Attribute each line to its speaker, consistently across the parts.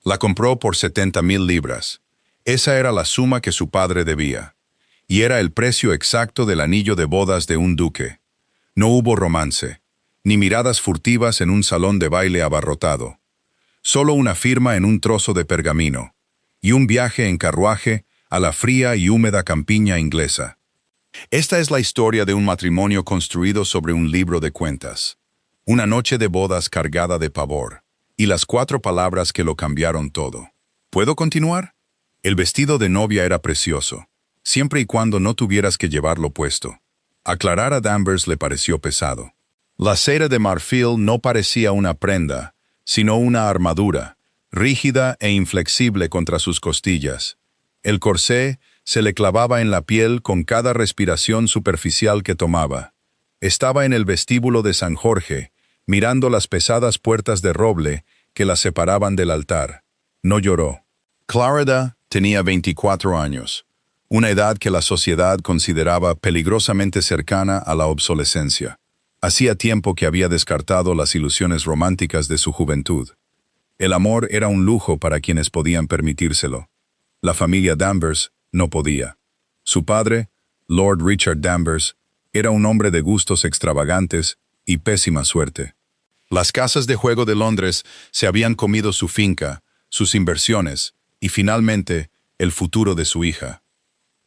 Speaker 1: La compró por 70,000 libras. Esa era la suma que su padre debía. Y era el precio exacto del anillo de bodas de un duque. No hubo romance, ni miradas furtivas en un salón de baile abarrotado. Solo una firma en un trozo de pergamino, y un viaje en carruaje a la fría y húmeda campiña inglesa. Esta es la historia de un matrimonio construido sobre un libro de cuentas. Una noche de bodas cargada de pavor, y las 4 palabras que lo cambiaron todo. ¿Puedo continuar? El vestido de novia era precioso, siempre y cuando no tuvieras que llevarlo puesto. A Clara Danvers le pareció pesado. La cera de marfil no parecía una prenda, sino una armadura, rígida e inflexible contra sus costillas. El corsé se le clavaba en la piel con cada respiración superficial que tomaba. Estaba en el vestíbulo de San Jorge, mirando las pesadas puertas de roble que la separaban del altar. No lloró. Clara tenía 24 años, una edad que la sociedad consideraba peligrosamente cercana a la obsolescencia. Hacía tiempo que había descartado las ilusiones románticas de su juventud. El amor era un lujo para quienes podían permitírselo. La familia Danvers no podía. Su padre, Lord Richard Danvers, era un hombre de gustos extravagantes y pésima suerte. Las casas de juego de Londres se habían comido su finca, sus inversiones y finalmente el futuro de su hija.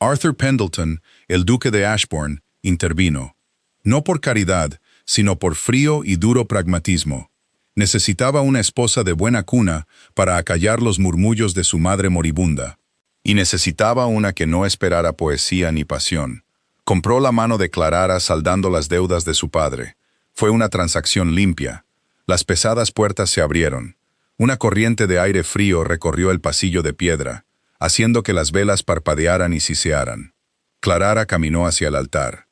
Speaker 1: Arthur Pendleton, el duque de Ashbourne, intervino. No por caridad, sino por frío y duro pragmatismo. Necesitaba una esposa de buena cuna para acallar los murmullos de su madre moribunda. Y necesitaba una que no esperara poesía ni pasión. Compró la mano de Clara saldando las deudas de su padre. Fue una transacción limpia. Las pesadas puertas se abrieron. Una corriente de aire frío recorrió el pasillo de piedra, haciendo que las velas parpadearan y sisearan. Clara caminó hacia el altar.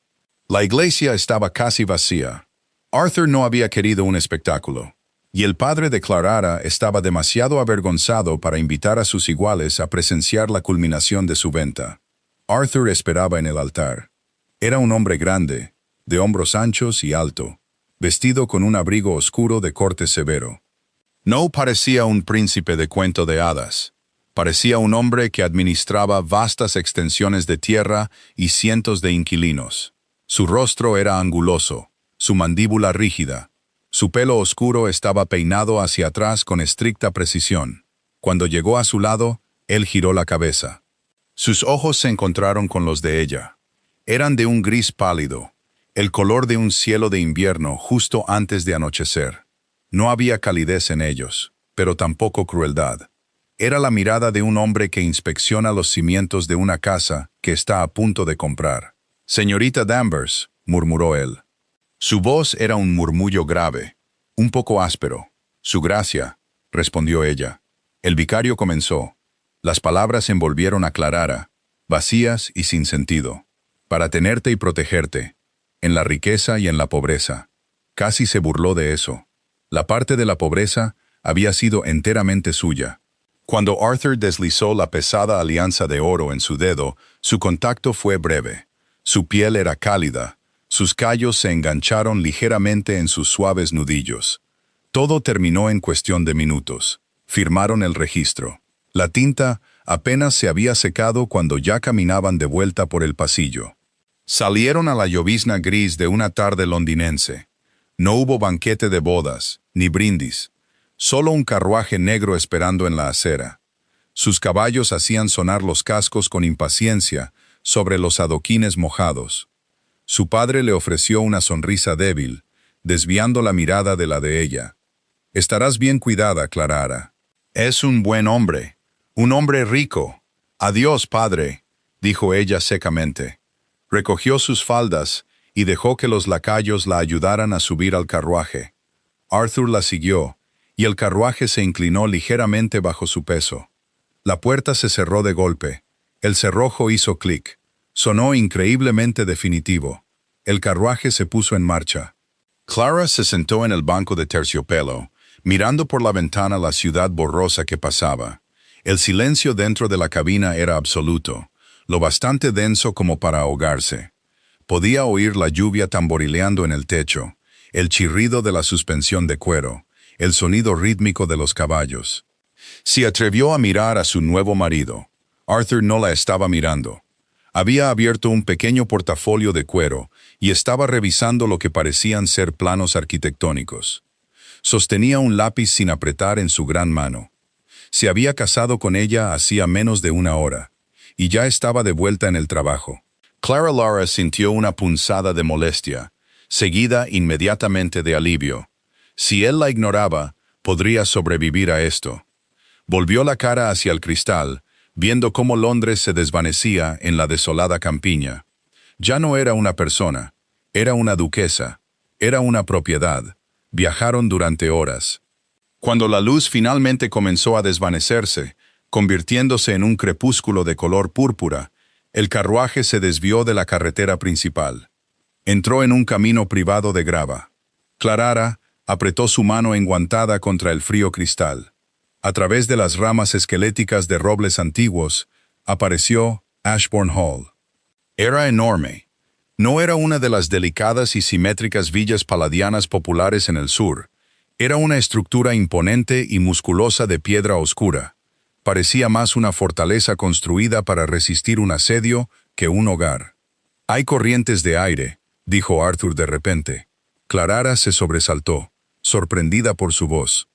Speaker 1: La iglesia estaba casi vacía. Arthur no había querido un espectáculo, y el padre de Clara estaba demasiado avergonzado para invitar a sus iguales a presenciar la culminación de su venta. Arthur esperaba en el altar. Era un hombre grande, de hombros anchos y alto, vestido con un abrigo oscuro de corte severo. No parecía un príncipe de cuento de hadas. Parecía un hombre que administraba vastas extensiones de tierra y cientos de inquilinos. Su rostro era anguloso, su mandíbula rígida. Su pelo oscuro estaba peinado hacia atrás con estricta precisión. Cuando llegó a su lado, él giró la cabeza. Sus ojos se encontraron con los de ella. Eran de un gris pálido, el color de un cielo de invierno justo antes de anochecer. No había calidez en ellos, pero tampoco crueldad. Era la mirada de un hombre que inspecciona los cimientos de una casa que está a punto de comprar. «Señorita Danvers», murmuró él. Su voz era un murmullo grave, un poco áspero. «Su gracia», respondió ella. El vicario comenzó. Las palabras envolvieron a Clara, vacías y sin sentido. «Para tenerte y protegerte, en la riqueza y en la pobreza». Casi se burló de eso. La parte de la pobreza había sido enteramente suya. Cuando Arthur deslizó la pesada alianza de oro en su dedo, su contacto fue breve. Su piel era cálida, sus callos se engancharon ligeramente en sus suaves nudillos. Todo terminó en cuestión de minutos. Firmaron el registro. La tinta apenas se había secado cuando ya caminaban de vuelta por el pasillo. Salieron a la llovizna gris de una tarde londinense. No hubo banquete de bodas, ni brindis. Solo un carruaje negro esperando en la acera. Sus caballos hacían sonar los cascos con impaciencia sobre los adoquines mojados. Su padre le ofreció una sonrisa débil, desviando la mirada de la de ella. «Estarás bien cuidada, Clara. Es un buen hombre, un hombre rico. Adiós, padre», dijo ella secamente. Recogió sus faldas y dejó que los lacayos la ayudaran a subir al carruaje. Arthur la siguió, y el carruaje se inclinó ligeramente bajo su peso. La puerta se cerró de golpe. El cerrojo hizo clic. Sonó increíblemente definitivo. El carruaje se puso en marcha. Clara se sentó en el banco de terciopelo, mirando por la ventana la ciudad borrosa que pasaba. El silencio dentro de la cabina era absoluto, lo bastante denso como para ahogarse. Podía oír la lluvia tamborileando en el techo, el chirrido de la suspensión de cuero, el sonido rítmico de los caballos. Se atrevió a mirar a su nuevo marido. Arthur no la estaba mirando. Había abierto un pequeño portafolio de cuero y estaba revisando lo que parecían ser planos arquitectónicos. Sostenía un lápiz sin apretar en su gran mano. Se había casado con ella hacía menos de una hora, y ya estaba de vuelta en el trabajo. Clara Lara sintió una punzada de molestia, seguida inmediatamente de alivio. Si él la ignoraba, podría sobrevivir a esto. Volvió la cara hacia el cristal, viendo cómo Londres se desvanecía en la desolada campiña. Ya no era una persona, era una duquesa, era una propiedad. Viajaron durante horas. Cuando la luz finalmente comenzó a desvanecerse, convirtiéndose en un crepúsculo de color púrpura, el carruaje se desvió de la carretera principal. Entró en un camino privado de grava. Clara apretó su mano enguantada contra el frío cristal. A través de las ramas esqueléticas de robles antiguos, apareció Ashbourne Hall. Era enorme. No era una de las delicadas y simétricas villas paladianas populares en el sur. Era una estructura imponente y musculosa de piedra oscura. Parecía más una fortaleza construida para resistir un asedio que un hogar. «Hay corrientes de aire», dijo Arthur de repente. Clara se sobresaltó, sorprendida por su voz.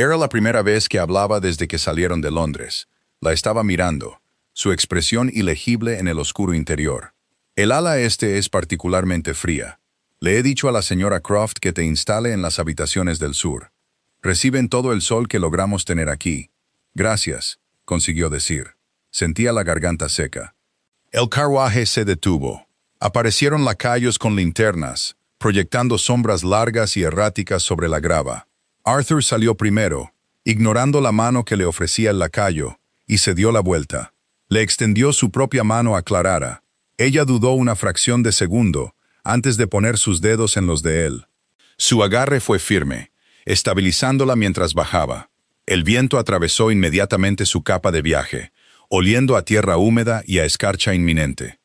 Speaker 1: Era la primera vez que hablaba desde que salieron de Londres. La estaba mirando, su expresión ilegible en el oscuro interior. «El ala este es particularmente fría. Le he dicho a la señora Croft que te instale en las habitaciones del sur. Reciben todo el sol que logramos tener aquí». «Gracias», consiguió decir. Sentía la garganta seca. El carruaje se detuvo. Aparecieron lacayos con linternas, proyectando sombras largas y erráticas sobre la grava. Arthur salió primero, ignorando la mano que le ofrecía el lacayo, y se dio la vuelta. Le extendió su propia mano a Clara. Ella dudó una fracción de segundo antes de poner sus dedos en los de él. Su agarre fue firme, estabilizándola mientras bajaba. El viento atravesó inmediatamente su capa de viaje, oliendo a tierra húmeda y a escarcha inminente.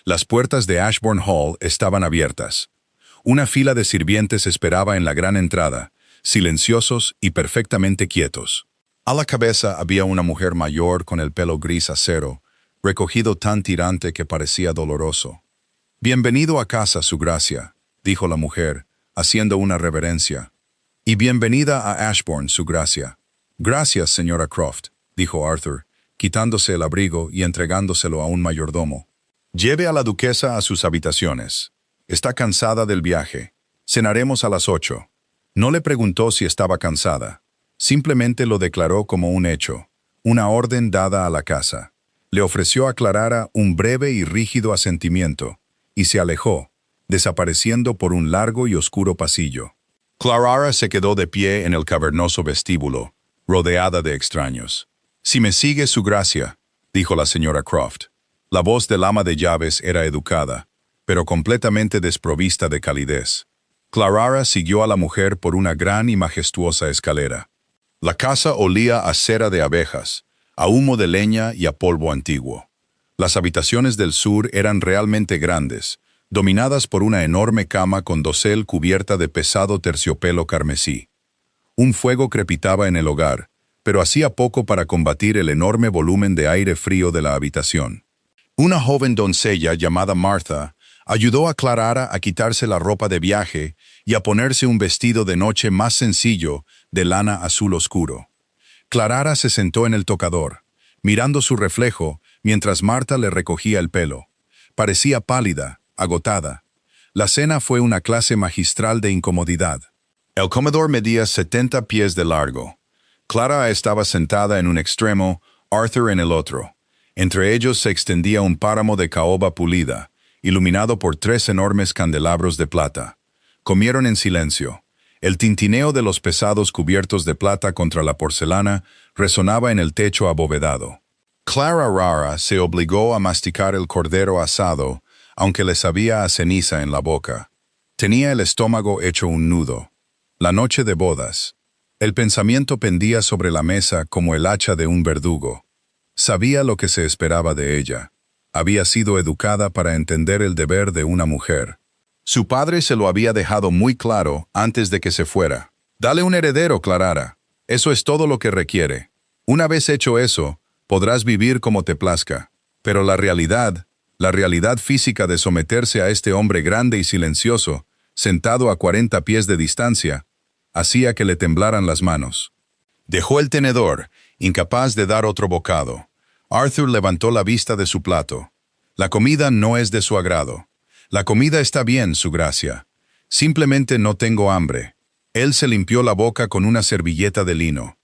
Speaker 1: Las puertas de Ashbourne Hall estaban abiertas. Una fila de sirvientes esperaba en la gran entrada, silenciosos y perfectamente quietos. A la cabeza había una mujer mayor con el pelo gris acero, recogido tan tirante que parecía doloroso. «Bienvenido a casa, su gracia», dijo la mujer, haciendo una reverencia. «Y bienvenida a Ashbourne, su gracia». «Gracias, señora Croft», dijo Arthur, quitándose el abrigo y entregándoselo a un mayordomo. «Lleve a la duquesa a sus habitaciones. Está cansada del viaje. Cenaremos a las 8». No le preguntó si estaba cansada. Simplemente lo declaró como un hecho, una orden dada a la casa. Le ofreció a Clara un breve y rígido asentimiento, y se alejó, desapareciendo por un largo y oscuro pasillo. Clara se quedó de pie en el cavernoso vestíbulo, rodeada de extraños. «Si me sigue su gracia», dijo la señora Croft. La voz del ama de llaves era educada, pero completamente desprovista de calidez. Clara siguió a la mujer por una gran y majestuosa escalera. La casa olía a cera de abejas, a humo de leña y a polvo antiguo. Las habitaciones del sur eran realmente grandes, dominadas por una enorme cama con dosel cubierta de pesado terciopelo carmesí. Un fuego crepitaba en el hogar, pero hacía poco para combatir el enorme volumen de aire frío de la habitación. Una joven doncella llamada Martha ayudó a Clara a quitarse la ropa de viaje y a ponerse un vestido de noche más sencillo de lana azul oscuro. Clara se sentó en el tocador, mirando su reflejo mientras Martha le recogía el pelo. Parecía pálida, agotada. La cena fue una clase magistral de incomodidad. El comedor medía 70 pies de largo. Clara estaba sentada en un extremo, Arthur en el otro. Entre ellos se extendía un páramo de caoba pulida, iluminado por 3 enormes candelabros de plata. Comieron en silencio. El tintineo de los pesados cubiertos de plata contra la porcelana resonaba en el techo abovedado. Clara se obligó a masticar el cordero asado, aunque le sabía a ceniza en la boca. Tenía el estómago hecho un nudo. La noche de bodas. El pensamiento pendía sobre la mesa como el hacha de un verdugo. Sabía lo que se esperaba de ella. Había sido educada para entender el deber de una mujer. Su padre se lo había dejado muy claro antes de que se fuera. «Dale un heredero, Clara. Eso es todo lo que requiere. Una vez hecho eso, podrás vivir como te plazca. Pero la realidad física de someterse a este hombre grande y silencioso, sentado a 40 pies de distancia, hacía que le temblaran las manos. Dejó el tenedor, incapaz de dar otro bocado. Arthur levantó la vista de su plato. La comida no es de su agrado. La comida está bien, su gracia. Simplemente no tengo hambre. Él se limpió la boca con una servilleta de lino.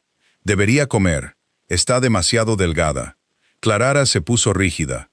Speaker 1: Debería comer. Está demasiado delgada. Clarara se puso rígida.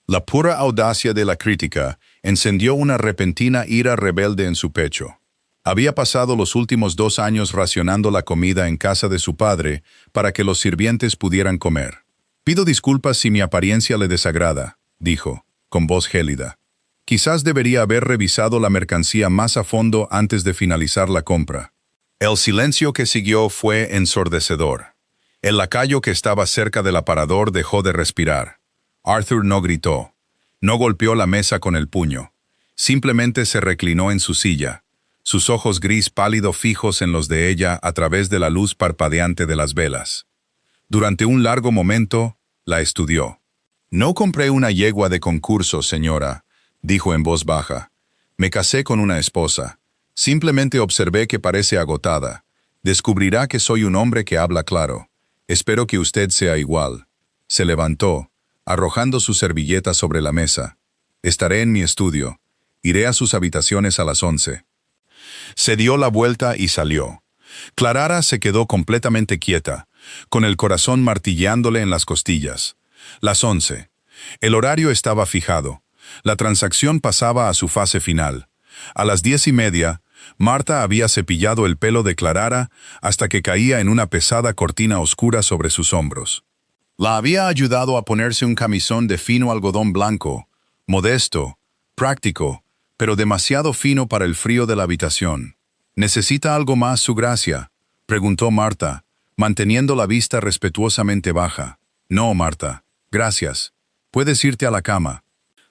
Speaker 1: La pura audacia de la crítica encendió una repentina ira rebelde en su pecho. Había pasado los últimos 2 años racionando la comida en casa de su padre para que los sirvientes pudieran comer. «Pido disculpas si mi apariencia le desagrada», dijo, con voz gélida. «Quizás debería haber revisado la mercancía más a fondo antes de finalizar la compra». El silencio que siguió fue ensordecedor. El lacayo que estaba cerca del aparador dejó de respirar. Arthur no gritó. No golpeó la mesa con el puño. Simplemente se reclinó en su silla, sus ojos gris pálido fijos en los de ella a través de la luz parpadeante de las velas. Durante un largo momento, la estudió. «No compré una yegua de concurso, señora», dijo en voz baja. «Me casé con una esposa. Simplemente observé que parece agotada. Descubrirá que soy un hombre que habla claro. Espero que usted sea igual». Se levantó, arrojando su servilleta sobre la mesa. «Estaré en mi estudio. Iré a sus habitaciones a las 11». Se dio la vuelta y salió. Clarara se quedó completamente quieta, con el corazón martilleándole en las costillas. Las 11. El horario estaba fijado. La transacción pasaba a su fase final. A las 10:30, Marta había cepillado el pelo de Clarara hasta que caía en una pesada cortina oscura sobre sus hombros. La había ayudado a ponerse un camisón de fino algodón blanco, modesto, práctico, pero demasiado fino para el frío de la habitación. «¿Necesita algo más, su gracia?», preguntó Marta, manteniendo la vista respetuosamente baja. «No, Marta. Gracias. Puedes irte a la cama».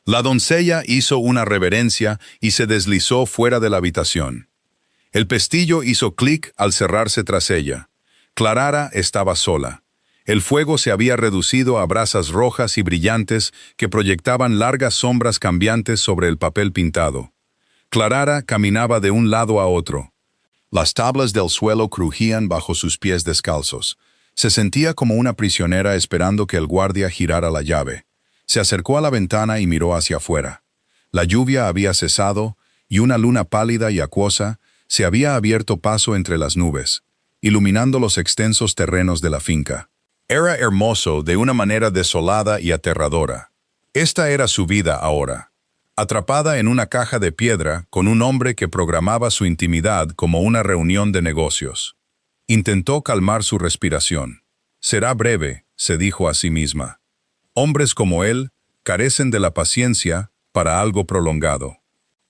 Speaker 1: La doncella hizo una reverencia y se deslizó fuera de la habitación. El pestillo hizo clic al cerrarse tras ella. Clarara estaba sola. El fuego se había reducido a brasas rojas y brillantes que proyectaban largas sombras cambiantes sobre el papel pintado. Clarara caminaba de un lado a otro. Las tablas del suelo crujían bajo sus pies descalzos. Se sentía como una prisionera esperando que el guardia girara la llave. Se acercó a la ventana y miró hacia afuera. La lluvia había cesado y una luna pálida y acuosa se había abierto paso entre las nubes, iluminando los extensos terrenos de la finca. Era hermoso de una manera desolada y aterradora. Esta era su vida ahora, atrapada en una caja de piedra con un hombre que programaba su intimidad como una reunión de negocios. Intentó calmar su respiración. «Será breve», se dijo a sí misma. «Hombres como él carecen de la paciencia para algo prolongado».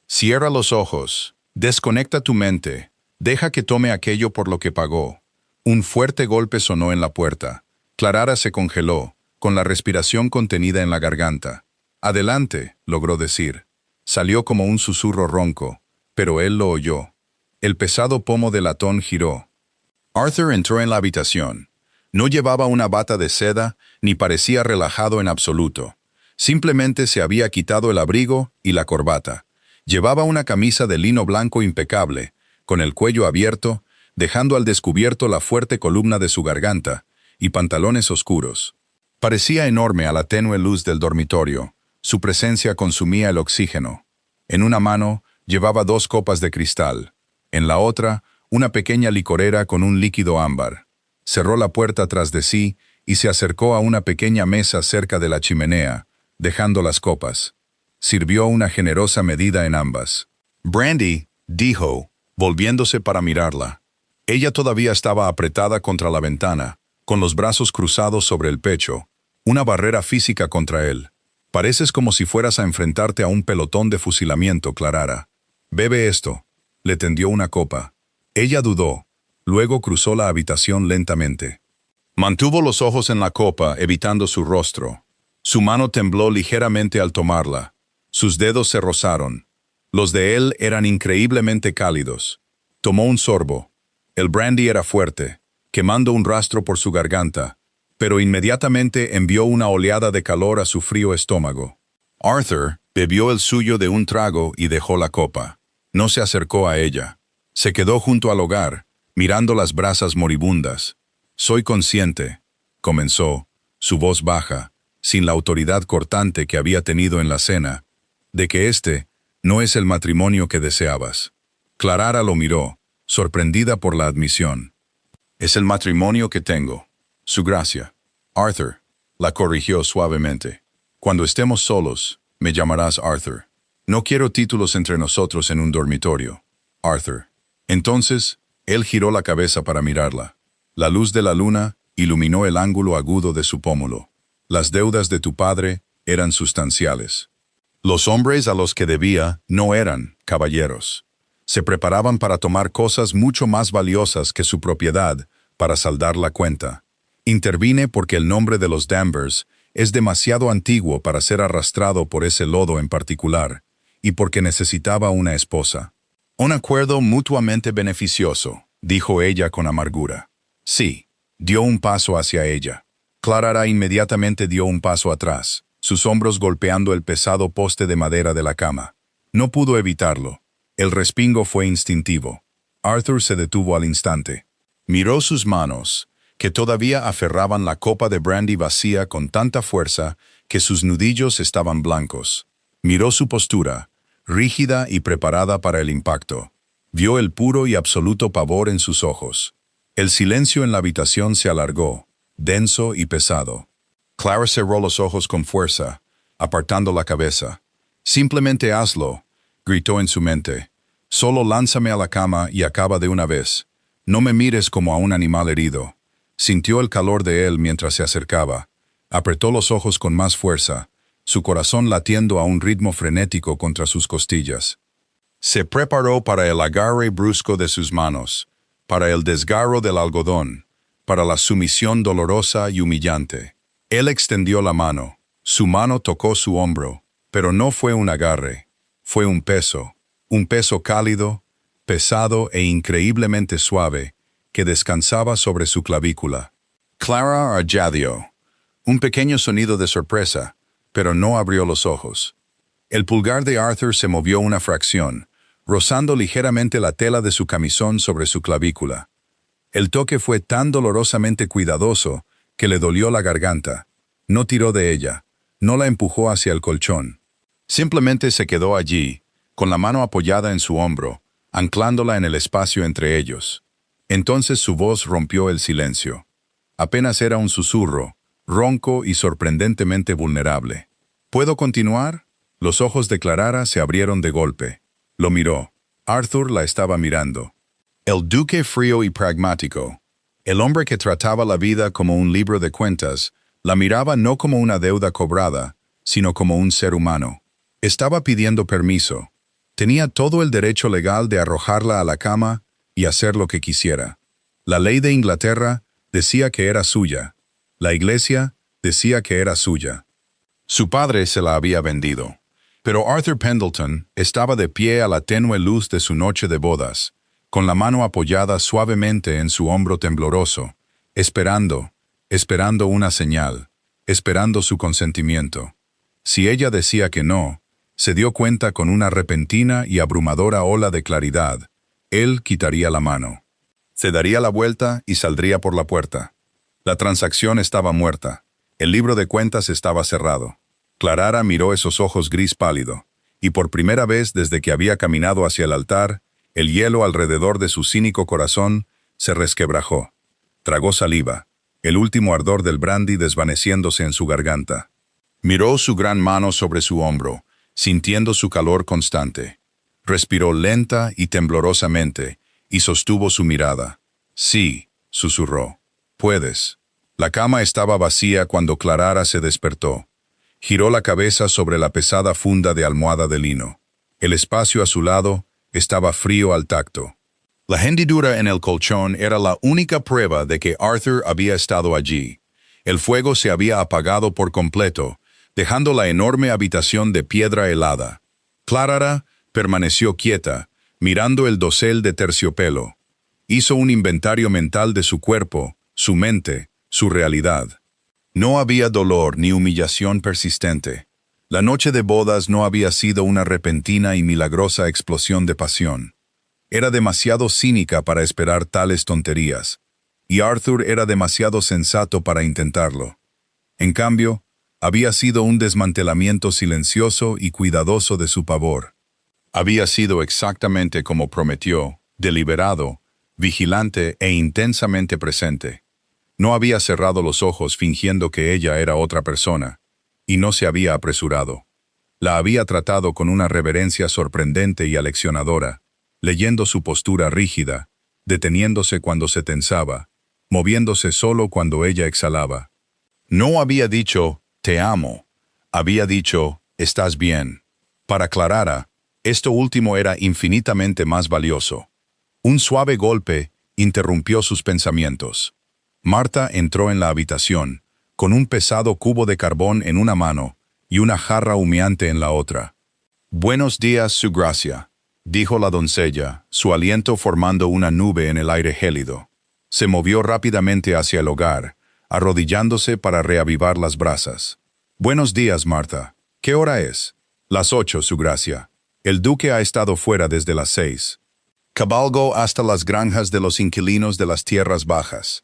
Speaker 1: Cierra los ojos, desconecta tu mente, deja que tome aquello por lo que pagó. Un fuerte golpe sonó en la puerta. Clarara se congeló, con la respiración contenida en la garganta. «Adelante», logró decir. Salió como un susurro ronco, pero él lo oyó. El pesado pomo de latón giró. Arthur entró en la habitación. No llevaba una bata de seda, ni parecía relajado en absoluto. Simplemente se había quitado el abrigo y la corbata. Llevaba una camisa de lino blanco impecable, con el cuello abierto, dejando al descubierto la fuerte columna de su garganta, y pantalones oscuros. Parecía enorme a la tenue luz del dormitorio. Su presencia consumía el oxígeno. En una mano llevaba 2 copas de cristal. En la otra, una pequeña licorera con un líquido ámbar. Cerró la puerta tras de sí y se acercó a una pequeña mesa cerca de la chimenea, dejando las copas. Sirvió una generosa medida en ambas. «Brandy», dijo, volviéndose para mirarla. Ella todavía estaba apretada contra la ventana, con los brazos cruzados sobre el pecho, una barrera física contra él. «Pareces como si fueras a enfrentarte a un pelotón de fusilamiento, Clarara. Bebe esto». Le tendió una copa. Ella dudó, luego cruzó la habitación lentamente. Mantuvo los ojos en la copa, evitando su rostro. Su mano tembló ligeramente al tomarla. Sus dedos se rozaron. Los de él eran increíblemente cálidos. Tomó un sorbo. El brandy era fuerte, quemando un rastro por su garganta, pero inmediatamente envió una oleada de calor a su frío estómago. Arthur bebió el suyo de un trago y dejó la copa. No se acercó a ella. Se quedó junto al hogar, mirando las brasas moribundas. «Soy consciente», comenzó, su voz baja, sin la autoridad cortante que había tenido en la cena, «de que este no es el matrimonio que deseabas». Clara lo miró, sorprendida por la admisión. «Es el matrimonio que tengo. Su gracia». «Arthur», la corrigió suavemente. «Cuando estemos solos, me llamarás Arthur. No quiero títulos entre nosotros en un dormitorio. Arthur». Entonces, él giró la cabeza para mirarla. La luz de la luna iluminó el ángulo agudo de su pómulo. «Las deudas de tu padre eran sustanciales. Los hombres a los que debía no eran caballeros. Se preparaban para tomar cosas mucho más valiosas que su propiedad para saldar la cuenta. Intervine porque el nombre de los Danvers es demasiado antiguo para ser arrastrado por ese lodo en particular, y porque necesitaba una esposa». «Un acuerdo mutuamente beneficioso», dijo ella con amargura. «Sí», dio un paso hacia ella. Clara inmediatamente dio un paso atrás, sus hombros golpeando el pesado poste de madera de la cama. No pudo evitarlo. El respingo fue instintivo. Arthur se detuvo al instante. Miró sus manos, que todavía aferraban la copa de brandy vacía con tanta fuerza que sus nudillos estaban blancos. Miró su postura, rígida y preparada para el impacto. Vio el puro y absoluto pavor en sus ojos. El silencio en la habitación se alargó, denso y pesado. Clara cerró los ojos con fuerza, apartando la cabeza. «Simplemente hazlo», gritó en su mente. «Solo lánzame a la cama y acaba de una vez. No me mires como a un animal herido». Sintió el calor de él mientras se acercaba. Apretó los ojos con más fuerza, su corazón latiendo a un ritmo frenético contra sus costillas. Se preparó para el agarre brusco de sus manos, para el desgarro del algodón, para la sumisión dolorosa y humillante. Él extendió la mano. Su mano tocó su hombro, pero no fue un agarre. Fue un peso cálido, pesado e increíblemente suave, que descansaba sobre su clavícula. Clara añadió un pequeño sonido de sorpresa, pero no abrió los ojos. El pulgar de Arthur se movió una fracción, rozando ligeramente la tela de su camisón sobre su clavícula. El toque fue tan dolorosamente cuidadoso que le dolió la garganta. No tiró de ella, no la empujó hacia el colchón. Simplemente se quedó allí, con la mano apoyada en su hombro, anclándola en el espacio entre ellos. Entonces su voz rompió el silencio. Apenas era un susurro, ronco y sorprendentemente vulnerable. «¿Puedo continuar?» Los ojos de Clara se abrieron de golpe. Lo miró. Arthur la estaba mirando. El duque frío y pragmático, el hombre que trataba la vida como un libro de cuentas, la miraba no como una deuda cobrada, sino como un ser humano. Estaba pidiendo permiso. Tenía todo el derecho legal de arrojarla a la cama y hacer lo que quisiera. La ley de Inglaterra decía que era suya. La iglesia decía que era suya. Su padre se la había vendido. Pero Arthur Pendleton estaba de pie a la tenue luz de su noche de bodas, con la mano apoyada suavemente en su hombro tembloroso, esperando una señal, esperando su consentimiento. Si ella decía que no, se dio cuenta con una repentina y abrumadora ola de claridad. Él quitaría la mano. Se daría la vuelta y saldría por la puerta. La transacción estaba muerta. El libro de cuentas estaba cerrado. Clara miró esos ojos gris pálido, y por primera vez desde que había caminado hacia el altar, el hielo alrededor de su cínico corazón se resquebrajó. Tragó saliva, el último ardor del brandy desvaneciéndose en su garganta. Miró su gran mano sobre su hombro, sintiendo su calor constante. Respiró lenta y temblorosamente, y sostuvo su mirada. «Sí», susurró. «Puedes». La cama estaba vacía cuando Clara se despertó. Giró la cabeza sobre la pesada funda de almohada de lino. El espacio a su lado estaba frío al tacto. La hendidura en el colchón era la única prueba de que Arthur había estado allí. El fuego se había apagado por completo, dejando la enorme habitación de piedra helada. Clara permaneció quieta, mirando el dosel de terciopelo. Hizo un inventario mental de su cuerpo, su mente, su realidad. No había dolor ni humillación persistente. La noche de bodas no había sido una repentina y milagrosa explosión de pasión. Era demasiado cínica para esperar tales tonterías, y Arthur era demasiado sensato para intentarlo. En cambio, había sido un desmantelamiento silencioso y cuidadoso de su pavor. Había sido exactamente como prometió, deliberado, vigilante e intensamente presente. No había cerrado los ojos fingiendo que ella era otra persona, y no se había apresurado. La había tratado con una reverencia sorprendente y aleccionadora, leyendo su postura rígida, deteniéndose cuando se tensaba, moviéndose solo cuando ella exhalaba. No había dicho, te amo. Había dicho, estás bien. Para Clara, esto último era infinitamente más valioso. Un suave golpe interrumpió sus pensamientos. Marta entró en la habitación, con un pesado cubo de carbón en una mano y una jarra humeante en la otra. «Buenos días, su gracia», dijo la doncella, su aliento formando una nube en el aire gélido. Se movió rápidamente hacia el hogar, arrodillándose para reavivar las brasas. «Buenos días, Marta. ¿Qué hora es?» «Las 8, su gracia. El duque ha estado fuera desde las 6. Cabalgo hasta las granjas de los inquilinos de las tierras bajas.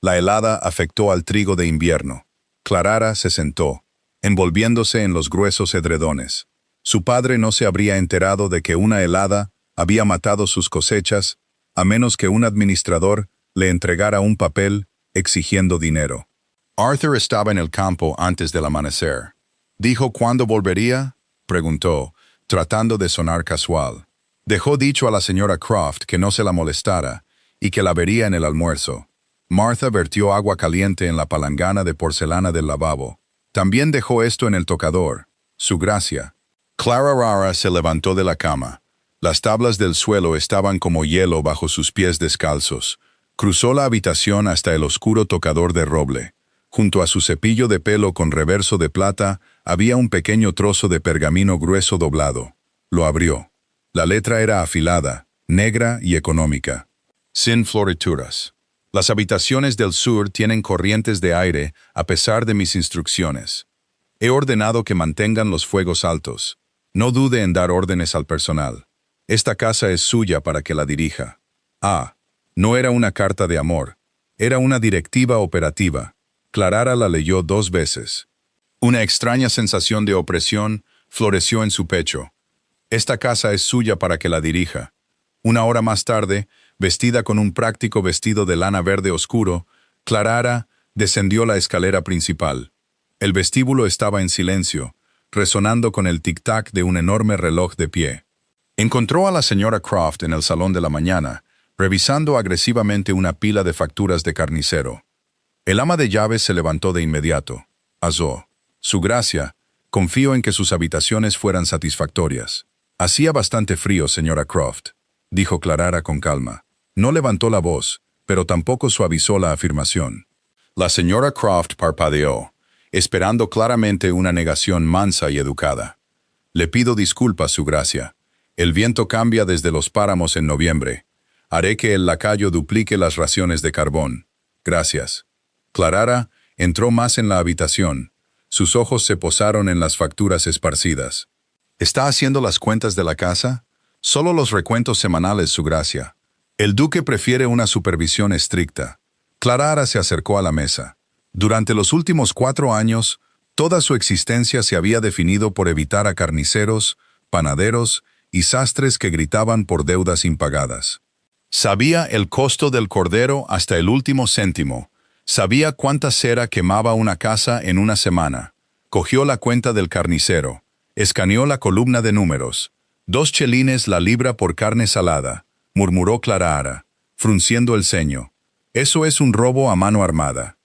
Speaker 1: La helada afectó al trigo de invierno. Clara se sentó, envolviéndose en los gruesos edredones. Su padre no se habría enterado de que una helada había matado sus cosechas, a menos que un administrador le entregara un papel exigiendo dinero. Arthur estaba en el campo antes del amanecer. ¿Dijo cuándo volvería?, preguntó, tratando de sonar casual. Dejó dicho a la señora Croft que no se la molestara y que la vería en el almuerzo. Martha vertió agua caliente en la palangana de porcelana del lavabo. También dejó esto en el tocador. Su gracia. Clara Rara se levantó de la cama. Las tablas del suelo estaban como hielo bajo sus pies descalzos. Cruzó la habitación hasta el oscuro tocador de roble. Junto a su cepillo de pelo con reverso de plata había un pequeño trozo de pergamino grueso doblado. Lo abrió. La letra era afilada, negra y económica. Sin florituras. Las habitaciones del sur tienen corrientes de aire a pesar de mis instrucciones. He ordenado que mantengan los fuegos altos. No dude en dar órdenes al personal. Esta casa es suya para que la dirija. No era una carta de amor. Era una directiva operativa. Clara la leyó 2 veces. Una extraña sensación de opresión floreció en su pecho. Esta casa es suya para que la dirija. Una hora más tarde, vestida con un práctico vestido de lana verde oscuro, Clara descendió la escalera principal. El vestíbulo estaba en silencio, resonando con el tic-tac de un enorme reloj de pie. Encontró a la señora Croft en el salón de la mañana, revisando agresivamente una pila de facturas de carnicero. El ama de llaves se levantó de inmediato. Azó. Su gracia, confío en que sus habitaciones fueran satisfactorias. Hacía bastante frío, señora Croft, dijo Clara con calma. No levantó la voz, pero tampoco suavizó la afirmación. La señora Croft parpadeó, esperando claramente una negación mansa y educada. Le pido disculpas, su gracia. El viento cambia desde los páramos en noviembre. Haré que el lacayo duplique las raciones de carbón. Gracias. Clara entró más en la habitación. Sus ojos se posaron en las facturas esparcidas. ¿Está haciendo las cuentas de la casa? Solo los recuentos semanales, su gracia. El duque prefiere una supervisión estricta. Clara se acercó a la mesa. Durante los últimos 4 años, toda su existencia se había definido por evitar a carniceros, panaderos y sastres que gritaban por deudas impagadas. Sabía el costo del cordero hasta el último céntimo. Sabía cuánta cera quemaba una casa en una semana. Cogió la cuenta del carnicero. Escaneó la columna de números. 2 chelines la libra por carne salada, murmuró Clara, frunciendo el ceño. Eso es un robo a mano armada.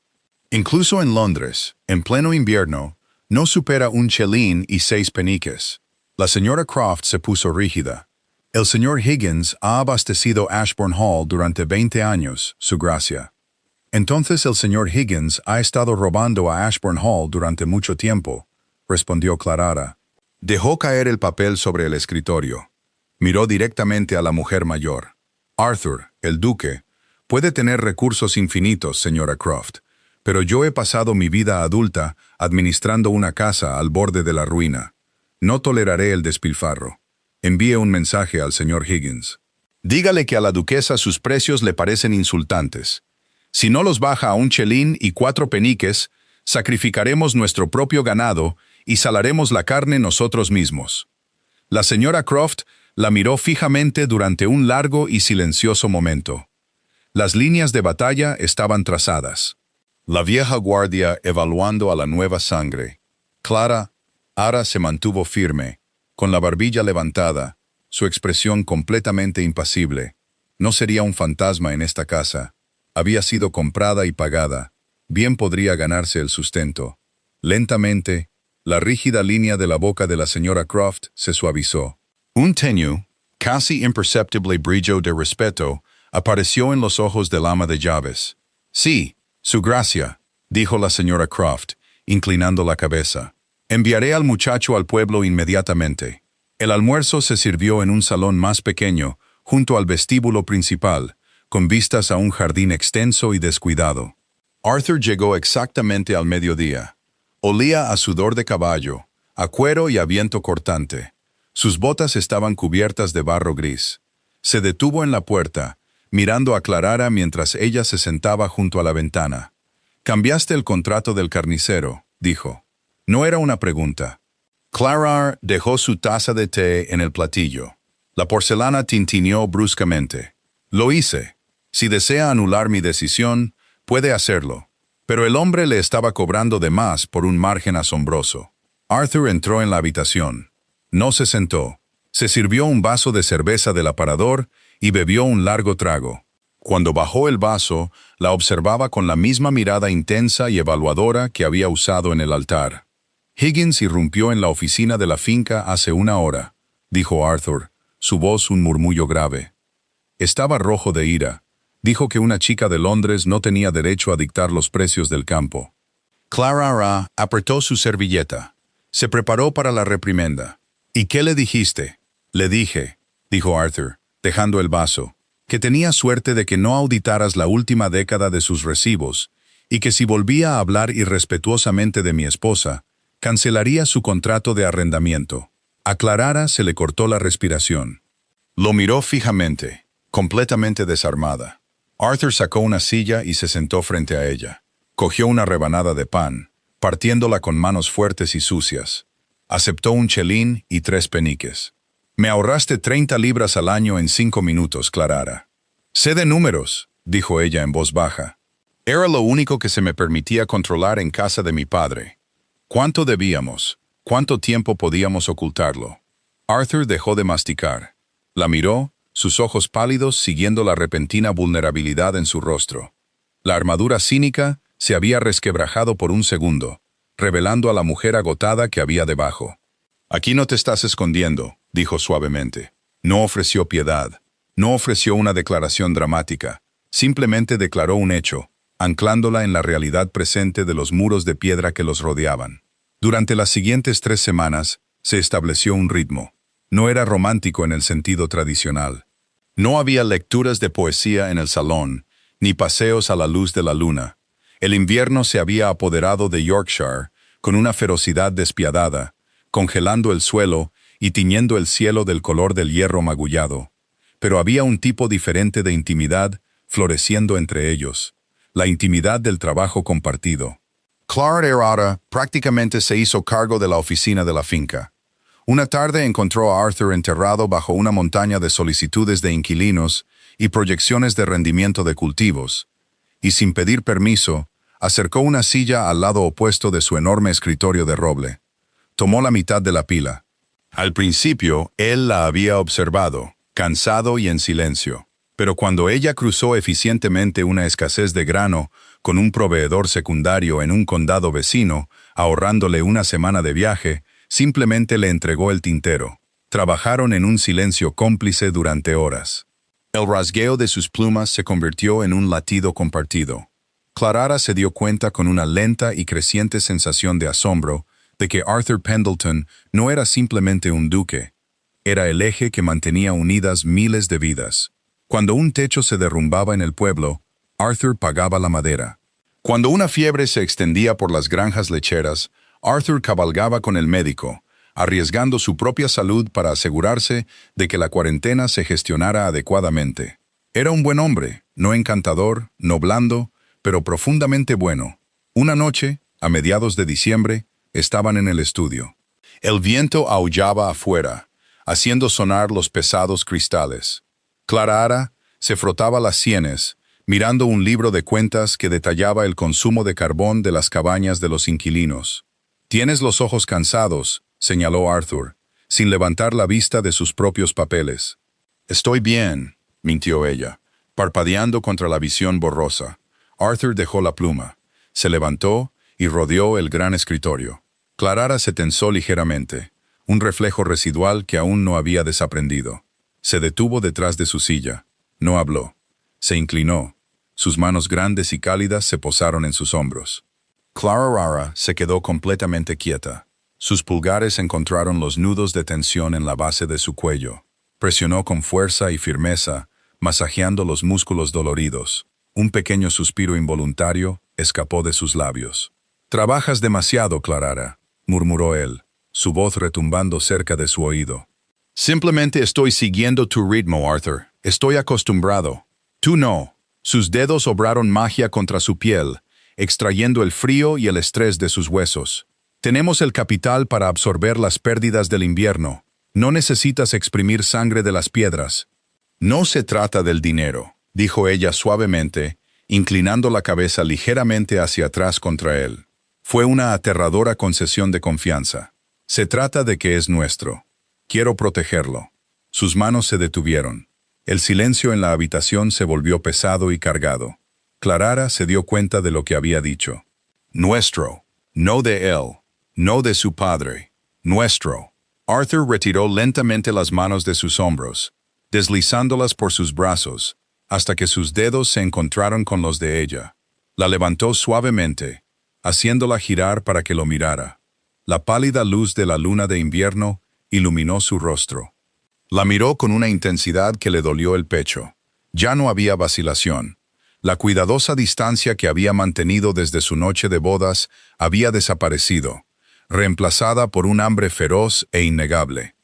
Speaker 1: Incluso en Londres, en pleno invierno, no supera 1 chelín y 6 peniques. La señora Croft se puso rígida. El señor Higgins ha abastecido Ashbourne Hall durante 20 años, su gracia. Entonces el señor Higgins ha estado robando a Ashbourne Hall durante mucho tiempo, respondió Clara. Dejó caer el papel sobre el escritorio. Miró directamente a la mujer mayor. Arthur, el duque, puede tener recursos infinitos, señora Croft, pero yo he pasado mi vida adulta administrando una casa al borde de la ruina. No toleraré el despilfarro. Envíe un mensaje al señor Higgins. Dígale que a la duquesa sus precios le parecen insultantes. Si no los baja a un chelín y 4 peniques, sacrificaremos nuestro propio ganado y salaremos la carne nosotros mismos. La señora Croft la miró fijamente durante un largo y silencioso momento. Las líneas de batalla estaban trazadas. La vieja guardia evaluando a la nueva sangre. Clara ahora se mantuvo firme, con la barbilla levantada, su expresión completamente impasible. No sería un fantasma en esta casa. Había sido comprada y pagada. Bien podría ganarse el sustento. Lentamente, la rígida línea de la boca de la señora Croft se suavizó. Un tenue, casi imperceptible brillo de respeto apareció en los ojos del ama de llaves. Sí, su gracia, dijo la señora Croft, inclinando la cabeza. Enviaré al muchacho al pueblo inmediatamente. El almuerzo se sirvió en un salón más pequeño, junto al vestíbulo principal, con vistas a un jardín extenso y descuidado. Arthur llegó exactamente al mediodía. Olía a sudor de caballo, a cuero y a viento cortante. Sus botas estaban cubiertas de barro gris. Se detuvo en la puerta, mirando a Clara mientras ella se sentaba junto a la ventana. «Cambiaste el contrato del carnicero», dijo. No era una pregunta. Clara dejó su taza de té en el platillo. La porcelana tintineó bruscamente. «Lo hice. Si desea anular mi decisión, puede hacerlo». Pero el hombre le estaba cobrando de más por un margen asombroso. Arthur entró en la habitación. No se sentó. Se sirvió un vaso de cerveza del aparador y bebió un largo trago. Cuando bajó el vaso, la observaba con la misma mirada intensa y evaluadora que había usado en el altar. «Higgins irrumpió en la oficina de la finca hace 1 hora», dijo Arthur, su voz un murmullo grave. Estaba rojo de ira. Dijo que una chica de Londres no tenía derecho a dictar los precios del campo. Clara apretó su servilleta. Se preparó para la reprimenda. «¿Y qué le dijiste?» «Le dije», dijo Arthur, dejando el vaso, «que tenía suerte de que no auditaras la última década de sus recibos y que si volvía a hablar irrespetuosamente de mi esposa, cancelaría su contrato de arrendamiento». A Clara se le cortó la respiración. Lo miró fijamente, completamente desarmada. Arthur sacó una silla y se sentó frente a ella. Cogió una rebanada de pan, partiéndola con manos fuertes y sucias. Aceptó un chelín y 3 peniques. «Me ahorraste 30 libras al año en 5 minutos, Clara». «Sé de números», dijo ella en voz baja. «Era lo único que se me permitía controlar en casa de mi padre. ¿Cuánto debíamos? ¿Cuánto tiempo podíamos ocultarlo?» Arthur dejó de masticar. La miró, sus ojos pálidos siguiendo la repentina vulnerabilidad en su rostro. La armadura cínica se había resquebrajado por un segundo, revelando a la mujer agotada que había debajo. «Aquí no te estás escondiendo», dijo suavemente. No ofreció piedad, no ofreció una declaración dramática, simplemente declaró un hecho, anclándola en la realidad presente de los muros de piedra que los rodeaban. Durante las siguientes 3 semanas, se estableció un ritmo. No era romántico en el sentido tradicional. No había lecturas de poesía en el salón, ni paseos a la luz de la luna. El invierno se había apoderado de Yorkshire con una ferocidad despiadada, congelando el suelo y tiñendo el cielo del color del hierro magullado. Pero había un tipo diferente de intimidad floreciendo entre ellos, la intimidad del trabajo compartido. Clara Errata prácticamente se hizo cargo de la oficina de la finca. Una tarde encontró a Arthur enterrado bajo una montaña de solicitudes de inquilinos y proyecciones de rendimiento de cultivos, y sin pedir permiso, acercó una silla al lado opuesto de su enorme escritorio de roble. Tomó la mitad de la pila. Al principio, él la había observado, cansado y en silencio, pero cuando ella cruzó eficientemente una escasez de grano con un proveedor secundario en un condado vecino, ahorrándole una semana de viaje, simplemente le entregó el tintero. Trabajaron en un silencio cómplice durante horas. El rasgueo de sus plumas se convirtió en un latido compartido. Clara se dio cuenta con una lenta y creciente sensación de asombro de que Arthur Pendleton no era simplemente un duque. Era el eje que mantenía unidas miles de vidas. Cuando un techo se derrumbaba en el pueblo, Arthur pagaba la madera. Cuando una fiebre se extendía por las granjas lecheras, Arthur cabalgaba con el médico, arriesgando su propia salud para asegurarse de que la cuarentena se gestionara adecuadamente. Era un buen hombre, no encantador, no blando, pero profundamente bueno. Una noche, a mediados de diciembre, estaban en el estudio. El viento aullaba afuera, haciendo sonar los pesados cristales. Clara se frotaba las sienes, mirando un libro de cuentas que detallaba el consumo de carbón de las cabañas de los inquilinos. «Tienes los ojos cansados», señaló Arthur, sin levantar la vista de sus propios papeles. «Estoy bien», mintió ella, parpadeando contra la visión borrosa. Arthur dejó la pluma, se levantó y rodeó el gran escritorio. Clara se tensó ligeramente, un reflejo residual que aún no había desaprendido. Se detuvo detrás de su silla. No habló. Se inclinó. Sus manos grandes y cálidas se posaron en sus hombros. Clara se quedó completamente quieta. Sus pulgares encontraron los nudos de tensión en la base de su cuello. Presionó con fuerza y firmeza, masajeando los músculos doloridos. Un pequeño suspiro involuntario escapó de sus labios. «Trabajas demasiado, Clara», murmuró él, su voz retumbando cerca de su oído. «Simplemente estoy siguiendo tu ritmo, Arthur. Estoy acostumbrado. Tú no». Sus dedos obraron magia contra su piel, extrayendo el frío y el estrés de sus huesos. «Tenemos el capital para absorber las pérdidas del invierno. No necesitas exprimir sangre de las piedras». «No se trata del dinero», dijo ella suavemente, inclinando la cabeza ligeramente hacia atrás contra él. Fue una aterradora concesión de confianza. «Se trata de que es nuestro. Quiero protegerlo». Sus manos se detuvieron. El silencio en la habitación se volvió pesado y cargado. Clara se dio cuenta de lo que había dicho. «Nuestro. No de él. No de su padre. Nuestro». Arthur retiró lentamente las manos de sus hombros, deslizándolas por sus brazos, hasta que sus dedos se encontraron con los de ella. La levantó suavemente, haciéndola girar para que lo mirara. La pálida luz de la luna de invierno iluminó su rostro. La miró con una intensidad que le dolió el pecho. Ya no había vacilación. La cuidadosa distancia que había mantenido desde su noche de bodas había desaparecido, reemplazada por un hambre feroz e innegable.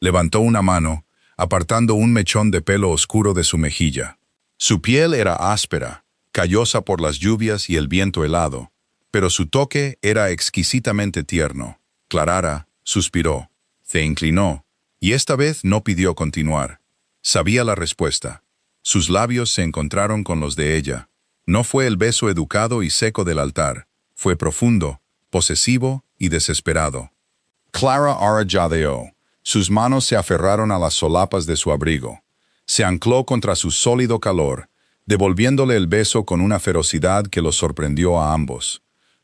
Speaker 1: Levantó una mano, apartando un mechón de pelo oscuro de su mejilla. Su piel era áspera, callosa por las lluvias y el viento helado, pero su toque era exquisitamente tierno. Clara suspiró, se inclinó, y esta vez no pidió continuar. Sabía la respuesta. Sus labios se encontraron con los de ella. No fue el beso educado y seco del altar, fue profundo, posesivo y desesperado. Clara jadeó. Sus manos se aferraron a las solapas de su abrigo. Se ancló contra su sólido calor, devolviéndole el beso con una ferocidad que los sorprendió a ambos.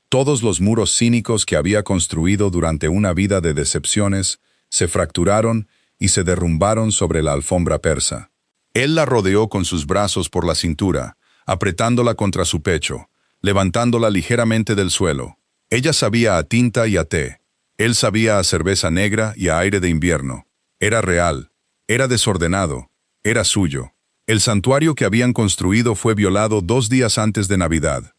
Speaker 1: Todos los muros cínicos que había construido durante una vida de decepciones se fracturaron y se derrumbaron sobre la alfombra persa. Él la rodeó con sus brazos por la cintura, apretándola contra su pecho, levantándola ligeramente del suelo. Ella sabía a tinta y a té. Él sabía a cerveza negra y a aire de invierno. Era real, era desordenado, era suyo. El santuario que habían construido fue violado 2 días antes de Navidad.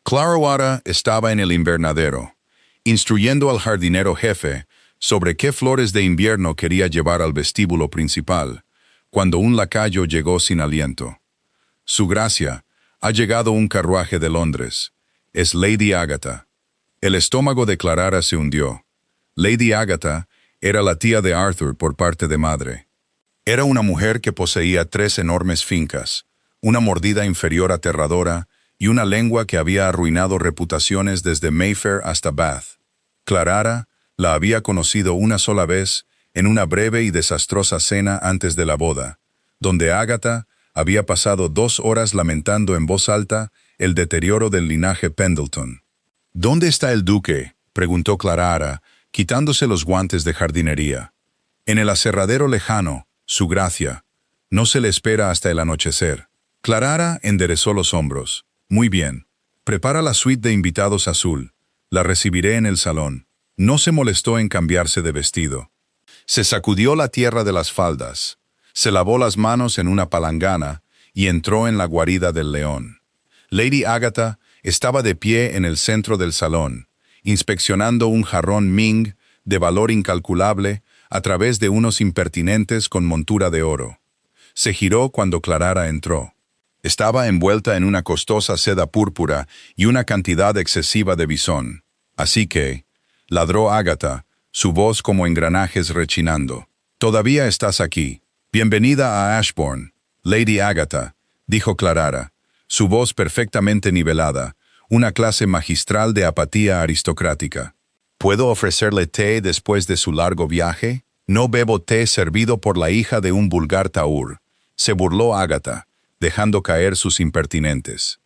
Speaker 1: Clara estaba en el invernadero, instruyendo al jardinero jefe sobre qué flores de invierno quería llevar al vestíbulo principal, cuando un lacayo llegó sin aliento. «Su Gracia, ha llegado un carruaje de Londres. Es Lady Agatha». El estómago de Clara se hundió. Lady Agatha era la tía de Arthur por parte de madre. Era una mujer que poseía 3 enormes fincas, una mordida inferior aterradora y una lengua que había arruinado reputaciones desde Mayfair hasta Bath. Clara la había conocido una sola vez en una breve y desastrosa cena antes de la boda, donde Agatha había pasado 2 horas lamentando en voz alta el deterioro del linaje Pendleton. «¿Dónde está el duque?», preguntó Clara, quitándose los guantes de jardinería. «En el aserradero lejano, Su Gracia. No se le espera hasta el anochecer». Clara enderezó los hombros. «Muy bien. Prepara la suite de invitados azul. La recibiré en el salón». No se molestó en cambiarse de vestido. Se sacudió la tierra de las faldas, se lavó las manos en una palangana y entró en la guarida del león. Lady Agatha estaba de pie en el centro del salón, inspeccionando un jarrón Ming de valor incalculable a través de unos impertinentes con montura de oro. Se giró cuando Clarara entró. Estaba envuelta en una costosa seda púrpura y una cantidad excesiva de bisón. Así que, ladró Ágata, su voz como engranajes rechinando. «Todavía estás aquí. Bienvenida a Ashbourne, Lady Agatha», dijo Clarara, su voz perfectamente nivelada, una clase magistral de apatía aristocrática. «¿Puedo ofrecerle té después de su largo viaje? No bebo té servido por la hija de un vulgar taur», se burló Ágata, dejando caer sus impertinentes.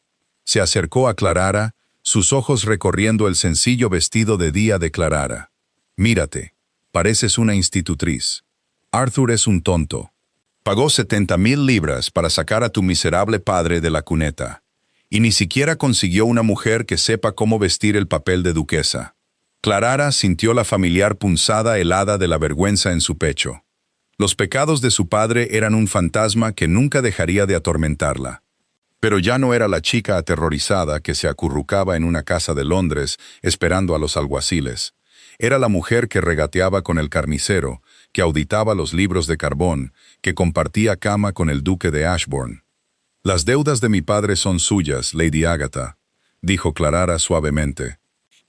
Speaker 1: Se acercó a Clarara, sus ojos recorriendo el sencillo vestido de día de Clarara. «Mírate, pareces una institutriz. Arthur es un tonto. Pagó 70,000 libras para sacar a tu miserable padre de la cuneta, y ni siquiera consiguió una mujer que sepa cómo vestir el papel de duquesa». Clarara sintió la familiar punzada helada de la vergüenza en su pecho. Los pecados de su padre eran un fantasma que nunca dejaría de atormentarla. Pero ya no era la chica aterrorizada que se acurrucaba en una casa de Londres esperando a los alguaciles. Era la mujer que regateaba con el carnicero, que auditaba los libros de carbón, que compartía cama con el duque de Ashbourne. «Las deudas de mi padre son suyas, Lady Agatha», dijo Clarara suavemente.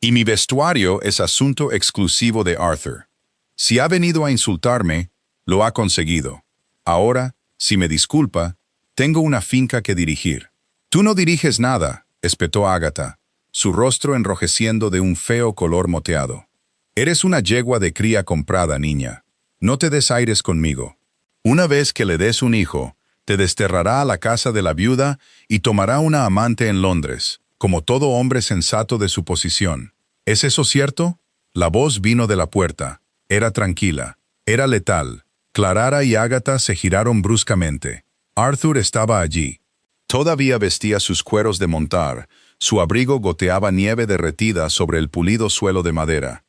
Speaker 1: «Y mi vestuario es asunto exclusivo de Arthur. Si ha venido a insultarme, lo ha conseguido. Ahora, si me disculpa, tengo una finca que dirigir». «Tú no diriges nada», espetó Agatha, su rostro enrojeciendo de un feo color moteado. «Eres una yegua de cría comprada, niña. No te des aires conmigo. Una vez que le des un hijo, te desterrará a la casa de la viuda y tomará una amante en Londres, como todo hombre sensato de su posición. ¿Es eso cierto?». La voz vino de la puerta. Era tranquila. Era letal. Clarara y Agatha se giraron bruscamente. Arthur estaba allí. Todavía vestía sus cueros de montar. Su abrigo goteaba nieve derretida sobre el pulido suelo de madera.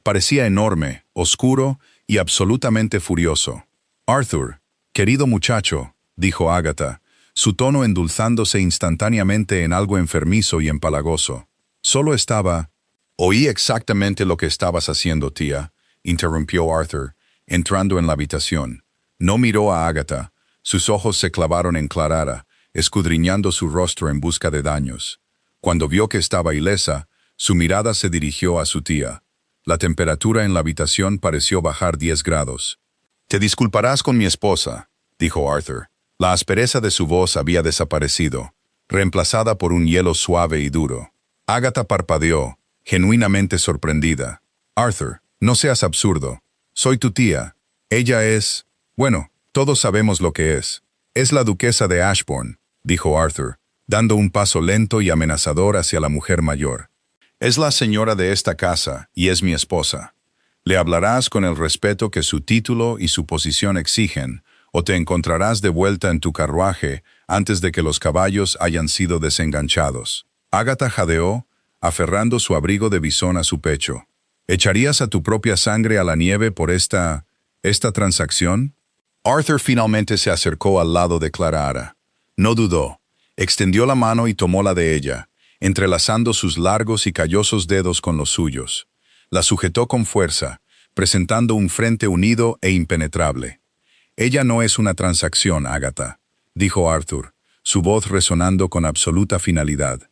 Speaker 1: Parecía enorme, oscuro y absolutamente furioso. «Arthur, querido muchacho», dijo Agatha, su tono endulzándose instantáneamente en algo enfermizo y empalagoso. «Solo estaba...». «Oí exactamente lo que estabas haciendo, tía», interrumpió Arthur, entrando en la habitación. No miró a Agatha. Sus ojos se clavaron en Clarara, escudriñando su rostro en busca de daños. Cuando vio que estaba ilesa, su mirada se dirigió a su tía. La temperatura en la habitación pareció bajar 10 grados. «Te disculparás con mi esposa», dijo Arthur. La aspereza de su voz había desaparecido, reemplazada por un hielo suave y duro. Agatha parpadeó, genuinamente sorprendida. «Arthur, no seas absurdo. Soy tu tía. Ella es... Bueno, todos sabemos lo que es. Es la duquesa de Ashbourne», dijo Arthur, dando un paso lento y amenazador hacia la mujer mayor. «Es la señora de esta casa y es mi esposa. Le hablarás con el respeto que su título y su posición exigen, o te encontrarás de vuelta en tu carruaje antes de que los caballos hayan sido desenganchados». Agatha jadeó, aferrando su abrigo de bisón a su pecho. «¿Echarías a tu propia sangre a la nieve por esta transacción?». Arthur finalmente se acercó al lado de Clarara. No dudó. Extendió la mano y tomó la de ella, entrelazando sus largos y callosos dedos con los suyos. La sujetó con fuerza, presentando un frente unido e impenetrable. «Ella no es una transacción, Agatha», dijo Arthur, su voz resonando con absoluta finalidad.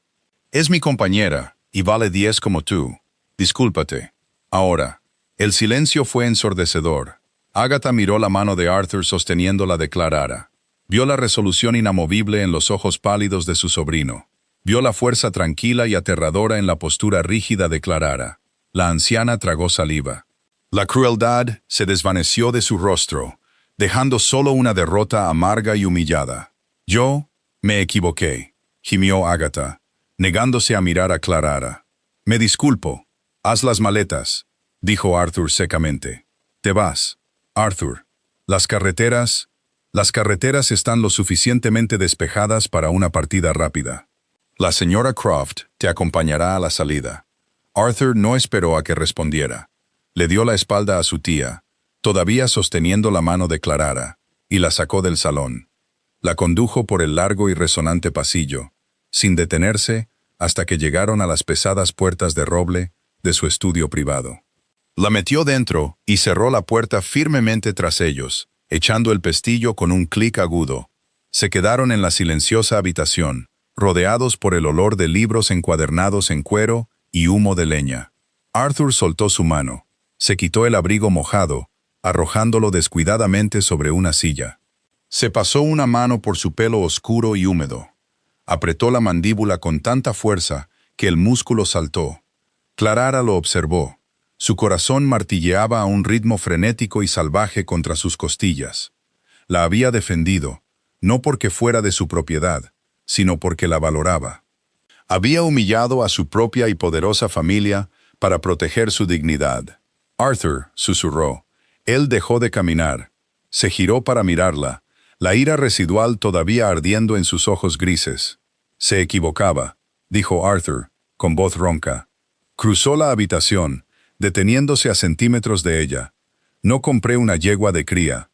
Speaker 1: «Es mi compañera, y vale 10 como tú. Discúlpate». Ahora, el silencio fue ensordecedor. Agatha miró la mano de Arthur sosteniendo la de Clarara. Vio la resolución inamovible en los ojos pálidos de su sobrino. Vio la fuerza tranquila y aterradora en la postura rígida de Clarara. La anciana tragó saliva. La crueldad se desvaneció de su rostro, dejando solo una derrota amarga y humillada. «Yo me equivoqué», gimió Agatha, negándose a mirar a Clarara. «Me disculpo. Haz las maletas», dijo Arthur secamente. «Te vas, Arthur. Las carreteras están lo suficientemente despejadas para una partida rápida. La señora Croft te acompañará a la salida». Arthur no esperó a que respondiera. Le dio la espalda a su tía, todavía sosteniendo la mano de Clarara, y la sacó del salón. La condujo por el largo y resonante pasillo. Sin detenerse, hasta que llegaron a las pesadas puertas de roble de su estudio privado. La metió dentro y cerró la puerta firmemente tras ellos, echando el pestillo con un clic agudo. Se quedaron en la silenciosa habitación, rodeados por el olor de libros encuadernados en cuero y humo de leña. Arthur soltó su mano, se quitó el abrigo mojado, arrojándolo descuidadamente sobre una silla. Se pasó una mano por su pelo oscuro y húmedo. Apretó la mandíbula con tanta fuerza que el músculo saltó. Clara lo observó. Su corazón martilleaba a un ritmo frenético y salvaje contra sus costillas. La había defendido, no porque fuera de su propiedad, sino porque la valoraba. Había humillado a su propia y poderosa familia para proteger su dignidad. Arthur, susurró. Él dejó de caminar. Se giró para mirarla, la ira residual todavía ardiendo en sus ojos grises. Se equivocaba, dijo Arthur, con voz ronca. Cruzó la habitación, deteniéndose a centímetros de ella. No compré una yegua de cría.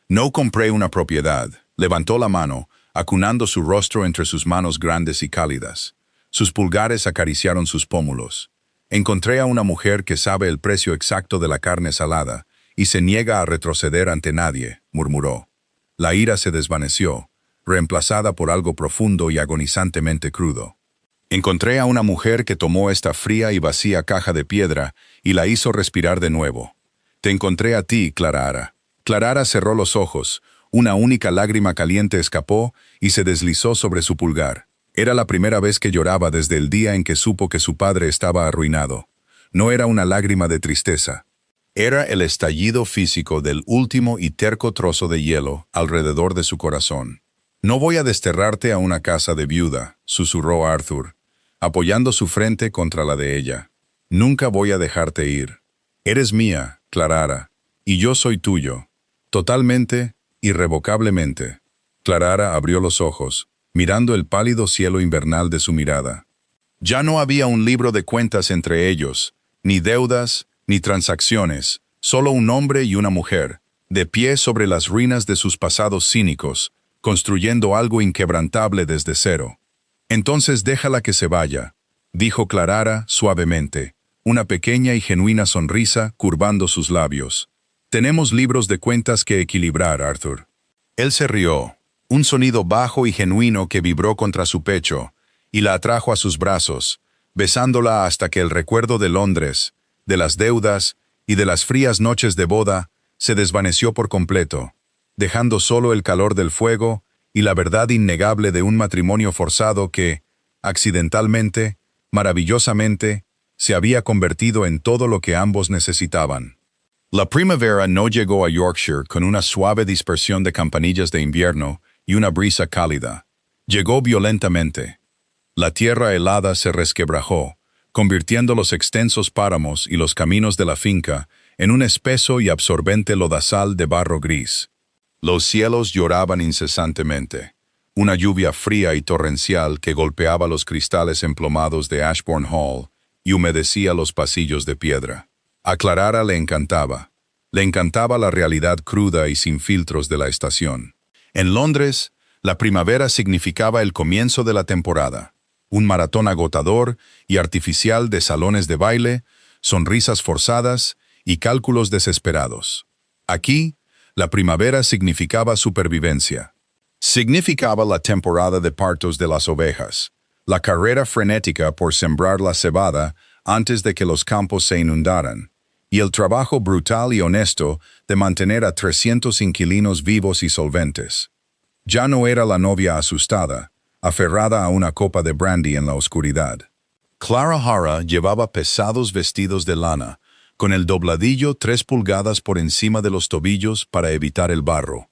Speaker 1: No compré una propiedad. Levantó la mano, acunando su rostro entre sus manos grandes y cálidas. Sus pulgares acariciaron sus pómulos. Encontré a una mujer que sabe el precio exacto de la carne salada y se niega a retroceder ante nadie, murmuró. La ira se desvaneció, reemplazada por algo profundo y agonizantemente crudo. Encontré a una mujer que tomó esta fría y vacía caja de piedra y la hizo respirar de nuevo. Te encontré a ti, Clara. Clara cerró los ojos, una única lágrima caliente escapó y se deslizó sobre su pulgar. Era la primera vez que lloraba desde el día en que supo que su padre estaba arruinado. No era una lágrima de tristeza. Era el estallido físico del último y terco trozo de hielo alrededor de su corazón. No voy a desterrarte a una casa de viuda, susurró Arthur, apoyando su frente contra la de ella. Nunca voy a dejarte ir. Eres mía, Clara, y yo soy tuyo. Totalmente, irrevocablemente. Clara abrió los ojos, mirando el pálido cielo invernal de su mirada. Ya no había un libro de cuentas entre ellos, ni deudas, ni transacciones, solo un hombre y una mujer, de pie sobre las ruinas de sus pasados cínicos, construyendo algo inquebrantable desde cero. Entonces déjala que se vaya, dijo Clara suavemente, una pequeña y genuina sonrisa curvando sus labios. Tenemos libros de cuentas que equilibrar, Arthur. Él se rió, un sonido bajo y genuino que vibró contra su pecho, y la atrajo a sus brazos, besándola hasta que el recuerdo de Londres, de las deudas y de las frías noches de boda se desvaneció por completo, dejando solo el calor del fuego y la verdad innegable de un matrimonio forzado que, accidentalmente, maravillosamente, se había convertido en todo lo que ambos necesitaban. La primavera no llegó a Yorkshire con una suave dispersión de campanillas de invierno y una brisa cálida. Llegó violentamente. La tierra helada se resquebrajó, convirtiendo los extensos páramos y los caminos de la finca en un espeso y absorbente lodazal de barro gris. Los cielos lloraban incesantemente. Una lluvia fría y torrencial que golpeaba los cristales emplomados de Ashbourne Hall y humedecía los pasillos de piedra. A Clara le encantaba. Le encantaba la realidad cruda y sin filtros de la estación. En Londres, la primavera significaba el comienzo de la temporada. Un maratón agotador y artificial de salones de baile, sonrisas forzadas y cálculos desesperados. Aquí, la primavera significaba supervivencia. Significaba la temporada de partos de las ovejas, la carrera frenética por sembrar la cebada antes de que los campos se inundaran, y el trabajo brutal y honesto de mantener a 300 inquilinos vivos y solventes. Ya no era la novia asustada, aferrada a una copa de brandy en la oscuridad. Clara Hara llevaba pesados vestidos de lana, con el dobladillo 3 pulgadas por encima de los tobillos para evitar el barro.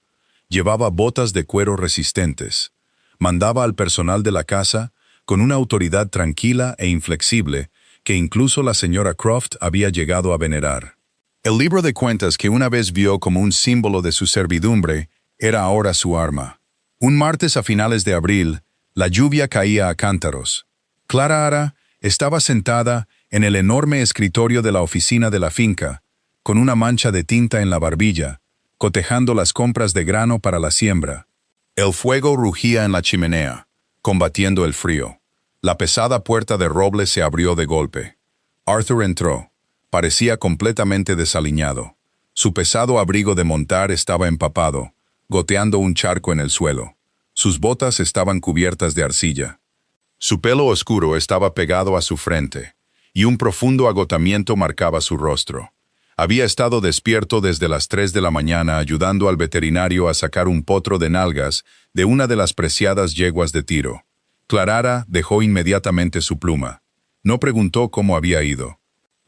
Speaker 1: Llevaba botas de cuero resistentes. Mandaba al personal de la casa con una autoridad tranquila e inflexible que incluso la señora Croft había llegado a venerar. El libro de cuentas que una vez vio como un símbolo de su servidumbre era ahora su arma. Un martes a finales de abril, la lluvia caía a cántaros. Clara estaba sentada en el enorme escritorio de la oficina de la finca, con una mancha de tinta en la barbilla, cotejando las compras de grano para la siembra. El fuego rugía en la chimenea, combatiendo el frío. La pesada puerta de roble se abrió de golpe. Arthur entró. Parecía completamente desaliñado. Su pesado abrigo de montar estaba empapado, goteando un charco en el suelo. Sus botas estaban cubiertas de arcilla. Su pelo oscuro estaba pegado a su frente, y un profundo agotamiento marcaba su rostro. Había estado despierto desde las 3 de la mañana ayudando al veterinario a sacar un potro de nalgas de una de las preciadas yeguas de Tiro. Clarara dejó inmediatamente su pluma. No preguntó cómo había ido.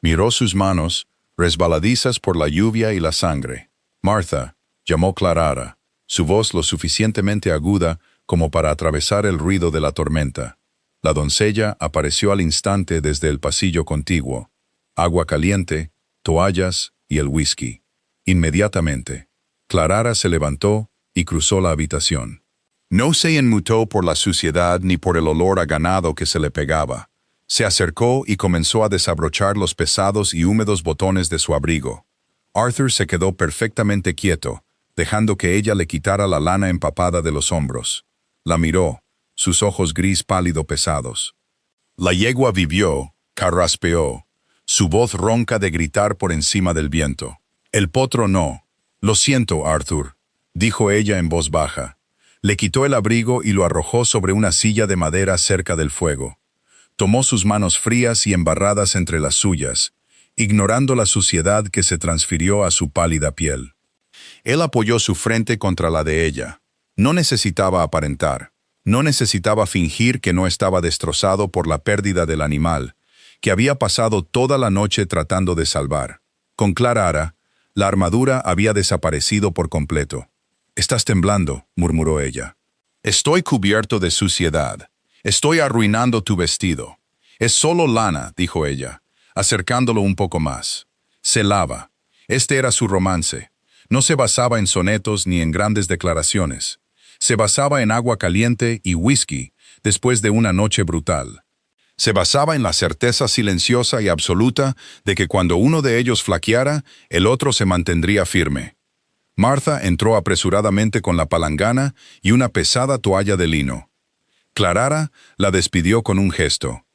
Speaker 1: Miró sus manos, resbaladizas por la lluvia y la sangre. Martha, llamó Clarara, su voz lo suficientemente aguda como para atravesar el ruido de la tormenta. La doncella apareció al instante desde el pasillo contiguo. Agua caliente, toallas y el whisky. Inmediatamente, Clarara se levantó y cruzó la habitación. No se inmutó por la suciedad ni por el olor a ganado que se le pegaba. Se acercó y comenzó a desabrochar los pesados y húmedos botones de su abrigo. Arthur se quedó perfectamente quieto, dejando que ella le quitara la lana empapada de los hombros. La miró, sus ojos gris pálido pesados. La yegua vivió, carraspeó, su voz ronca de gritar por encima del viento. El potro no. Lo siento, Arthur, dijo ella en voz baja. Le quitó el abrigo y lo arrojó sobre una silla de madera cerca del fuego. Tomó sus manos frías y embarradas entre las suyas, ignorando la suciedad que se transfirió a su pálida piel. Él apoyó su frente contra la de ella. No necesitaba aparentar. No necesitaba fingir que no estaba destrozado por la pérdida del animal, que había pasado toda la noche tratando de salvar. Con Clarara, la armadura había desaparecido por completo. «Estás temblando», murmuró ella. «Estoy cubierto de suciedad. Estoy arruinando tu vestido». «Es solo lana», dijo ella, acercándolo un poco más. Se lava. Este era su romance. No se basaba en sonetos ni en grandes declaraciones. Se basaba en agua caliente y whisky después de una noche brutal. Se basaba en la certeza silenciosa y absoluta de que cuando uno de ellos flaqueara, el otro se mantendría firme. Martha entró apresuradamente con la palangana y una pesada toalla de lino. Clarara la despidió con un gesto.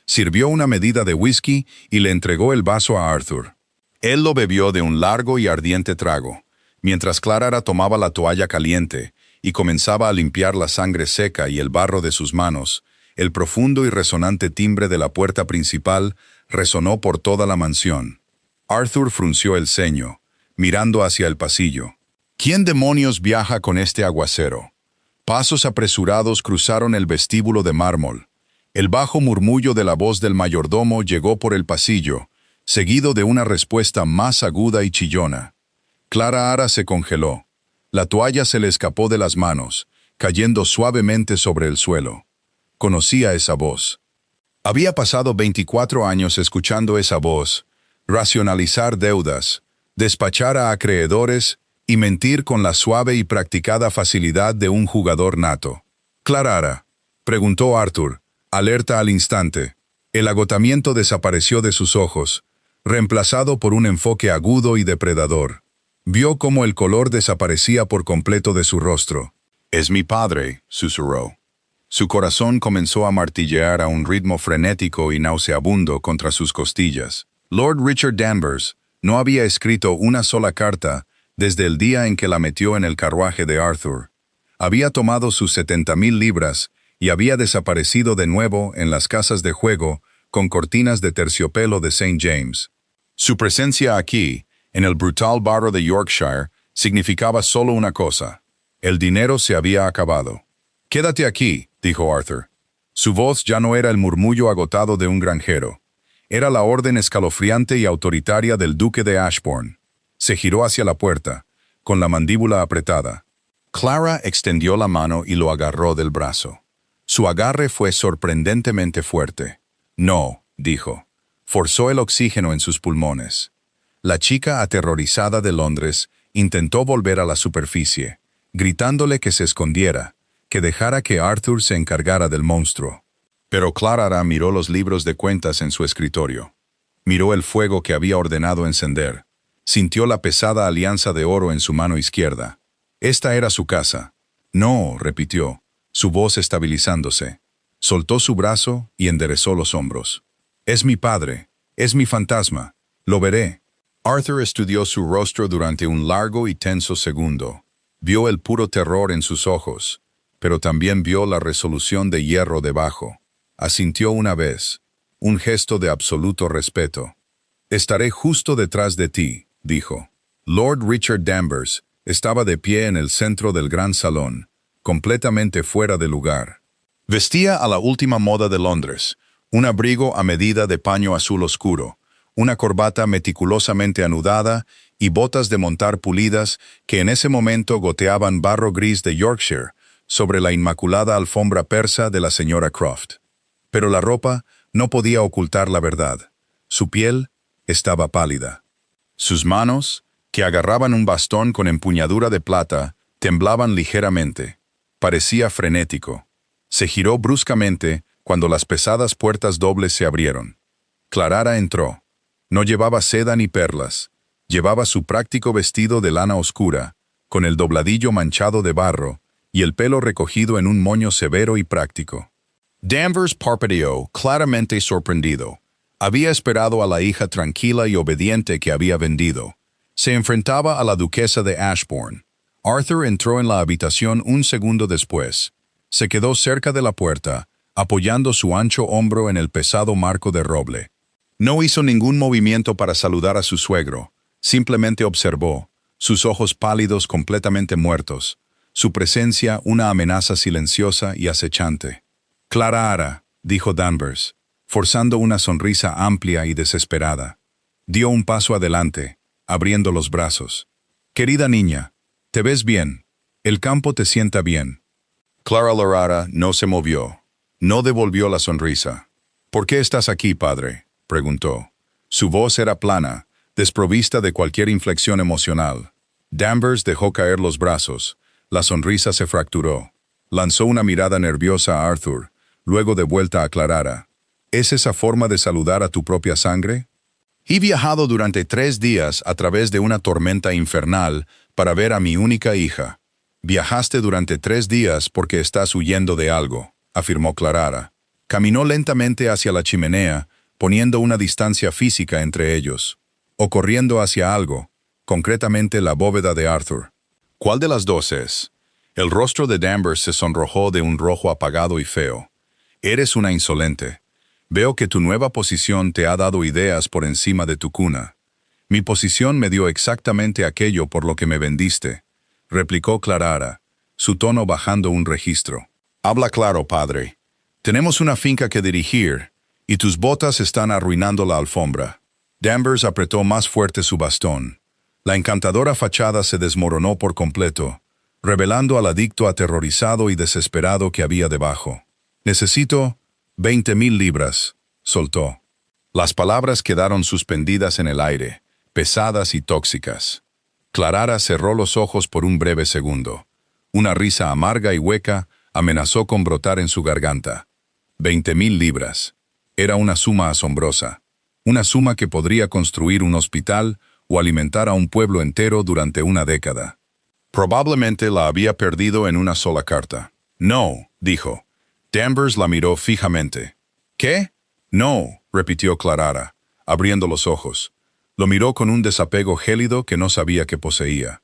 Speaker 1: Sirvió una medida de whisky y le entregó el vaso a Arthur. Él lo bebió de un largo y ardiente trago, mientras Clarara tomaba la toalla caliente y comenzaba a limpiar la sangre seca y el barro de sus manos. El profundo y resonante timbre de la puerta principal resonó por toda la mansión. Arthur frunció el ceño, mirando hacia el pasillo. ¿Quién demonios viaja con este aguacero? Pasos apresurados cruzaron el vestíbulo de mármol. El bajo murmullo de la voz del mayordomo llegó por el pasillo, seguido de una respuesta más aguda y chillona. Clarara se congeló. La toalla se le escapó de las manos, cayendo suavemente sobre el suelo. Conocía esa voz. Había pasado 24 años escuchando esa voz, racionalizar deudas, despachar a acreedores y mentir con la suave y practicada facilidad de un jugador nato. «Clarara», preguntó Arthur, alerta al instante. El agotamiento desapareció de sus ojos, reemplazado por un enfoque agudo y depredador. Vio cómo el color desaparecía por completo de su rostro. «Es mi padre», susurró. Su corazón comenzó a martillear a un ritmo frenético y nauseabundo contra sus costillas. Lord Richard Danvers no había escrito una sola carta desde el día en que la metió en el carruaje de Arthur. Había tomado sus 70,000 libras y había desaparecido de nuevo en las casas de juego con cortinas de terciopelo de St. James. Su presencia aquí, en el brutal barrio de Yorkshire, significaba solo una cosa. El dinero se había acabado. «Quédate aquí», dijo Arthur. Su voz ya no era el murmullo agotado de un granjero. Era la orden escalofriante y autoritaria del duque de Ashbourne. Se giró hacia la puerta, con la mandíbula apretada. Clara extendió la mano y lo agarró del brazo. Su agarre fue sorprendentemente fuerte. «No», dijo. Forzó el oxígeno en sus pulmones. La chica aterrorizada de Londres intentó volver a la superficie, gritándole que se escondiera, que dejara que Arthur se encargara del monstruo. Pero Clarara miró los libros de cuentas en su escritorio. Miró el fuego que había ordenado encender. Sintió la pesada alianza de oro en su mano izquierda. Esta era su casa. «No», repitió, su voz estabilizándose. Soltó su brazo y enderezó los hombros. «Es mi padre, es mi fantasma, lo veré». Arthur estudió su rostro durante un largo y tenso segundo. Vio el puro terror en sus ojos, pero también vio la resolución de hierro debajo. Asintió una vez, un gesto de absoluto respeto. «Estaré justo detrás de ti», dijo. Lord Richard Danvers estaba de pie en el centro del gran salón, completamente fuera de lugar. Vestía a la última moda de Londres, un abrigo a medida de paño azul oscuro, una corbata meticulosamente anudada y botas de montar pulidas que en ese momento goteaban barro gris de Yorkshire sobre la inmaculada alfombra persa de la señora Croft. Pero la ropa no podía ocultar la verdad. Su piel estaba pálida. Sus manos, que agarraban un bastón con empuñadura de plata, temblaban ligeramente. Parecía frenético. Se giró bruscamente cuando las pesadas puertas dobles se abrieron. Clarara entró. No llevaba seda ni perlas. Llevaba su práctico vestido de lana oscura, con el dobladillo manchado de barro y el pelo recogido en un moño severo y práctico. Danvers parpadeó, claramente sorprendido. Había esperado a la hija tranquila y obediente que había vendido. Se enfrentaba a la duquesa de Ashbourne. Arthur entró en la habitación un segundo después. Se quedó cerca de la puerta, apoyando su ancho hombro en el pesado marco de roble. No hizo ningún movimiento para saludar a su suegro. Simplemente observó, sus ojos pálidos completamente muertos, su presencia una amenaza silenciosa y acechante. «Clarara», dijo Danvers, forzando una sonrisa amplia y desesperada. Dio un paso adelante, abriendo los brazos. «Querida niña, te ves bien. El campo te sienta bien». Clara Lara no se movió. No devolvió la sonrisa. «¿Por qué estás aquí, padre?», preguntó. Su voz era plana, desprovista de cualquier inflexión emocional. Danvers dejó caer los brazos. La sonrisa se fracturó. Lanzó una mirada nerviosa a Arthur, luego de vuelta a Clarara. «¿Es esa forma de saludar a tu propia sangre?» «He viajado durante 3 días a través de una tormenta infernal para ver a mi única hija». «Viajaste durante 3 días porque estás huyendo de algo», afirmó Clarara. Caminó lentamente hacia la chimenea, poniendo una distancia física entre ellos. O corriendo hacia algo, concretamente la bóveda de Arthur. «¿Cuál de las dos es?» El rostro de Danvers se sonrojó de un rojo apagado y feo. «Eres una insolente. Veo que tu nueva posición te ha dado ideas por encima de tu cuna. Mi posición me dio exactamente aquello por lo que me vendiste», replicó Clarara, su tono bajando un registro. «Habla claro, padre. Tenemos una finca que dirigir, y tus botas están arruinando la alfombra». Danvers apretó más fuerte su bastón. La encantadora fachada se desmoronó por completo, revelando al adicto aterrorizado y desesperado que había debajo. «Necesito 20,000 libras», soltó. Las palabras quedaron suspendidas en el aire, pesadas y tóxicas. Clarara cerró los ojos por un breve segundo. Una risa amarga y hueca amenazó con brotar en su garganta. 20,000 libras. Era una suma asombrosa. Una suma que podría construir un hospital o alimentar a un pueblo entero durante una década. Probablemente la había perdido en una sola carta. «No», dijo. Danvers la miró fijamente. «¿Qué?» «No», repitió Clarara, abriendo los ojos. Lo miró con un desapego gélido que no sabía que poseía.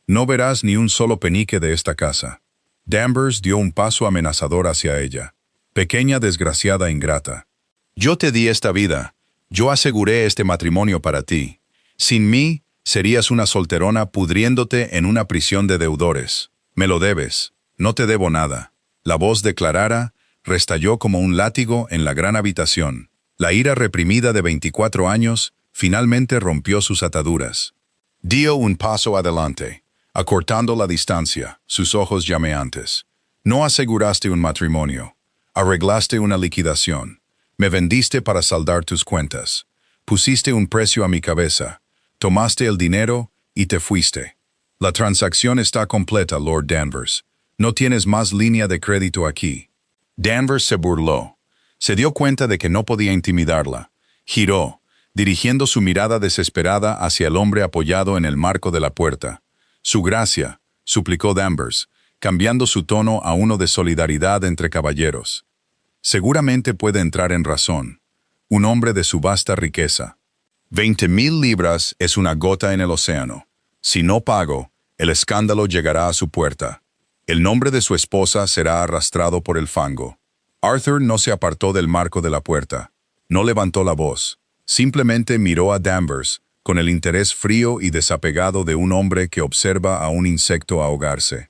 Speaker 1: «No verás ni un solo penique de esta casa». Danvers dio un paso amenazador hacia ella. «Pequeña desgraciada ingrata. Yo te di esta vida. Yo aseguré este matrimonio para ti. Sin mí, serías una solterona pudriéndote en una prisión de deudores. Me lo debes. No te debo nada». La voz de Clarara restalló como un látigo en la gran habitación. La ira reprimida de 24 años finalmente rompió sus ataduras. Dio un paso adelante, acortando la distancia, sus ojos llameantes. «No aseguraste un matrimonio. Arreglaste una liquidación. Me vendiste para saldar tus cuentas. Pusiste un precio a mi cabeza. Tomaste el dinero y te fuiste. La transacción está completa, Lord Danvers. No tienes más línea de crédito aquí». Danvers se burló. Se dio cuenta de que no podía intimidarla. Giró, dirigiendo su mirada desesperada hacia el hombre apoyado en el marco de la puerta. «Su gracia», suplicó Danvers, cambiando su tono a uno de solidaridad entre caballeros. Seguramente puede entrar en razón. Un hombre de su vasta riqueza. 20,000 libras es una gota en el océano. Si no pago, el escándalo llegará a su puerta. El nombre de su esposa será arrastrado por el fango. Arthur no se apartó del marco de la puerta. No levantó la voz. Simplemente miró a Danvers, con el interés frío y desapegado de un hombre que observa a un insecto ahogarse.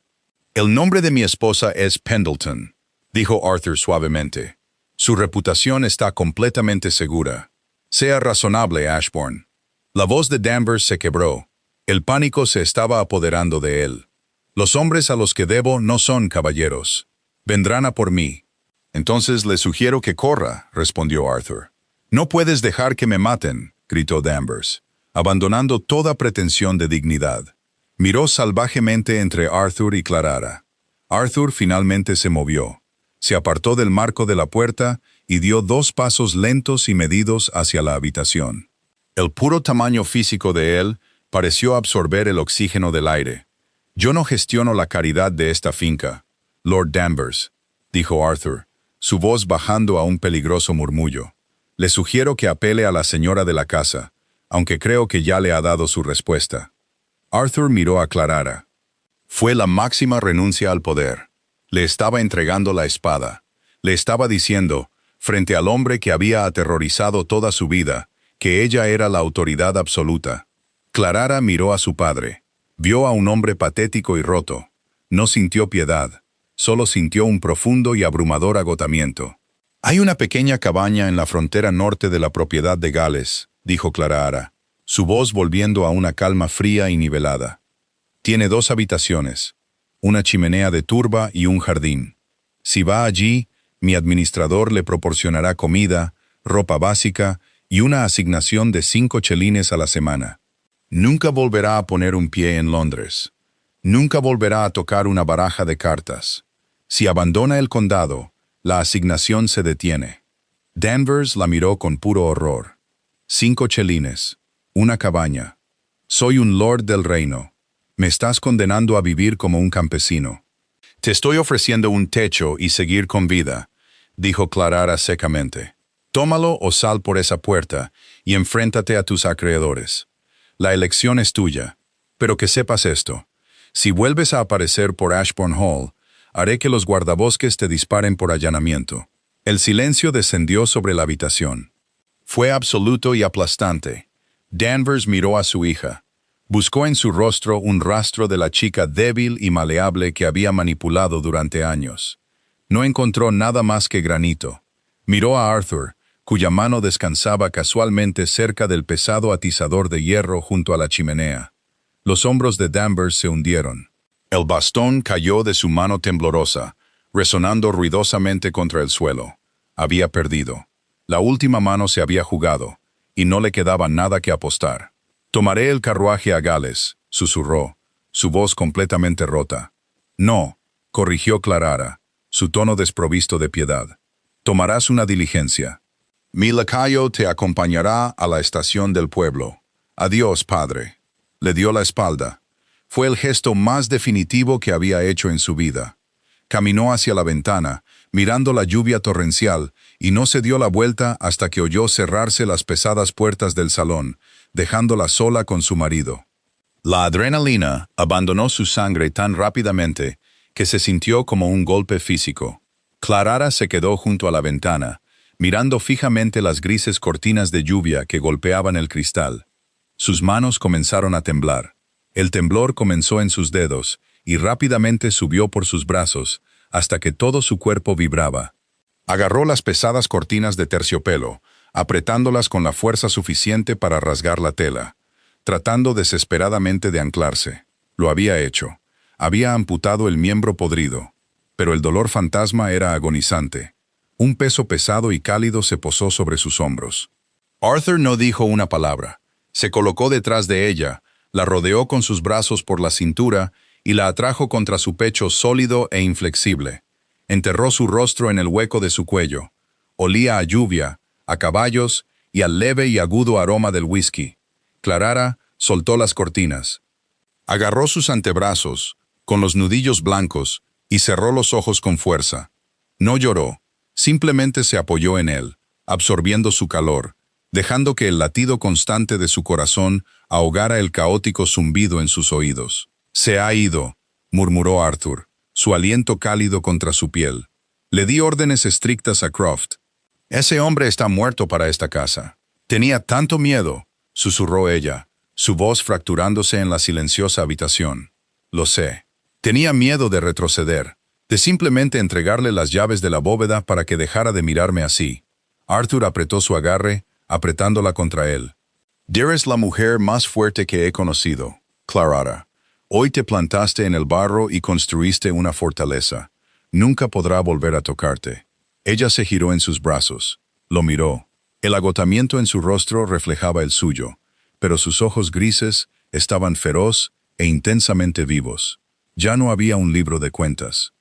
Speaker 1: «El nombre de mi esposa es Pendleton», dijo Arthur suavemente. «Su reputación está completamente segura. Sea razonable, Ashbourne». La voz de Danvers se quebró. El pánico se estaba apoderando de él. «Los hombres a los que debo no son caballeros. Vendrán a por mí». «Entonces le sugiero que corra», respondió Arthur. «No puedes dejar que me maten», gritó Danvers, abandonando toda pretensión de dignidad. Miró salvajemente entre Arthur y Clarara. Arthur finalmente se movió. Se apartó del marco de la puerta y dio 2 pasos lentos y medidos hacia la habitación. El puro tamaño físico de él pareció absorber el oxígeno del aire. «Yo no gestiono la caridad de esta finca, Lord Danvers», dijo Arthur, su voz bajando a un peligroso murmullo. «Le sugiero que apele a la señora de la casa, aunque creo que ya le ha dado su respuesta». Arthur miró a Clarara. Fue la máxima renuncia al poder. Le estaba entregando la espada. Le estaba diciendo, frente al hombre que había aterrorizado toda su vida, que ella era la autoridad absoluta. Clarara miró a su padre. Vio a un hombre patético y roto. No sintió piedad. Solo sintió un profundo y abrumador agotamiento. «Hay una pequeña cabaña en la frontera norte de la propiedad de Gales», dijo Clarara, su voz volviendo a una calma fría y nivelada. «Tiene 2 habitaciones, una chimenea de turba y un jardín. Si va allí, mi administrador le proporcionará comida, ropa básica y una asignación de 5 chelines a la semana. Nunca volverá a poner un pie en Londres. Nunca volverá a tocar una baraja de cartas. Si abandona el condado, la asignación se detiene». Danvers la miró con puro horror. 5 chelines. Una cabaña. Soy un lord del reino. Me estás condenando a vivir como un campesino. «Te estoy ofreciendo un techo y seguir con vida», dijo Clarara secamente. «Tómalo o sal por esa puerta y enfréntate a tus acreedores. La elección es tuya. Pero que sepas esto. Si vuelves a aparecer por Ashbourne Hall, haré que los guardabosques te disparen por allanamiento». El silencio descendió sobre la habitación. Fue absoluto y aplastante. Danvers miró a su hija. Buscó en su rostro un rastro de la chica débil y maleable que había manipulado durante años. No encontró nada más que granito. Miró a Arthur, cuya mano descansaba casualmente cerca del pesado atizador de hierro junto a la chimenea. Los hombros de Danvers se hundieron. El bastón cayó de su mano temblorosa, resonando ruidosamente contra el suelo. Había perdido. La última mano se había jugado, y no le quedaba nada que apostar. «Tomaré el carruaje a Gales», susurró, su voz completamente rota. «No», corrigió Clarara, su tono desprovisto de piedad. «Tomarás una diligencia. Mi lacayo te acompañará a la estación del pueblo. Adiós, padre». Le dio la espalda. Fue el gesto más definitivo que había hecho en su vida. Caminó hacia la ventana, mirando la lluvia torrencial, y no se dio la vuelta hasta que oyó cerrarse las pesadas puertas del salón, dejándola sola con su marido. La adrenalina abandonó su sangre tan rápidamente que se sintió como un golpe físico. Clarara se quedó junto a la ventana, mirando fijamente las grises cortinas de lluvia que golpeaban el cristal. Sus manos comenzaron a temblar. El temblor comenzó en sus dedos y rápidamente subió por sus brazos, hasta que todo su cuerpo vibraba. Agarró las pesadas cortinas de terciopelo, apretándolas con la fuerza suficiente para rasgar la tela, tratando desesperadamente de anclarse. Lo había hecho. Había amputado el miembro podrido, pero el dolor fantasma era agonizante. Un peso pesado y cálido se posó sobre sus hombros. Arthur no dijo una palabra. Se colocó detrás de ella, la rodeó con sus brazos por la cintura y la atrajo contra su pecho sólido e inflexible. Enterró su rostro en el hueco de su cuello. Olía a lluvia, a caballos y al leve y agudo aroma del whisky. Clarara soltó las cortinas. Agarró sus antebrazos, con los nudillos blancos, y cerró los ojos con fuerza. No lloró. Simplemente se apoyó en él, absorbiendo su calor, dejando que el latido constante de su corazón ahogara el caótico zumbido en sus oídos. «Se ha ido», murmuró Arthur, su aliento cálido contra su piel. Le di órdenes estrictas a Croft. «Ese hombre está muerto para esta casa». «Tenía tanto miedo», susurró ella, su voz fracturándose en la silenciosa habitación. «Lo sé. Tenía miedo de retroceder, de simplemente entregarle las llaves de la bóveda para que dejara de mirarme así». Arthur apretó su agarre, apretándola contra él. «Eres la mujer más fuerte que he conocido, Clarara. Hoy te plantaste en el barro y construiste una fortaleza. Nunca podrá volver a tocarte». Ella se giró en sus brazos. Lo miró. El agotamiento en su rostro reflejaba el suyo, pero sus ojos grises estaban feroz e intensamente vivos. Ya no había un libro de cuentas.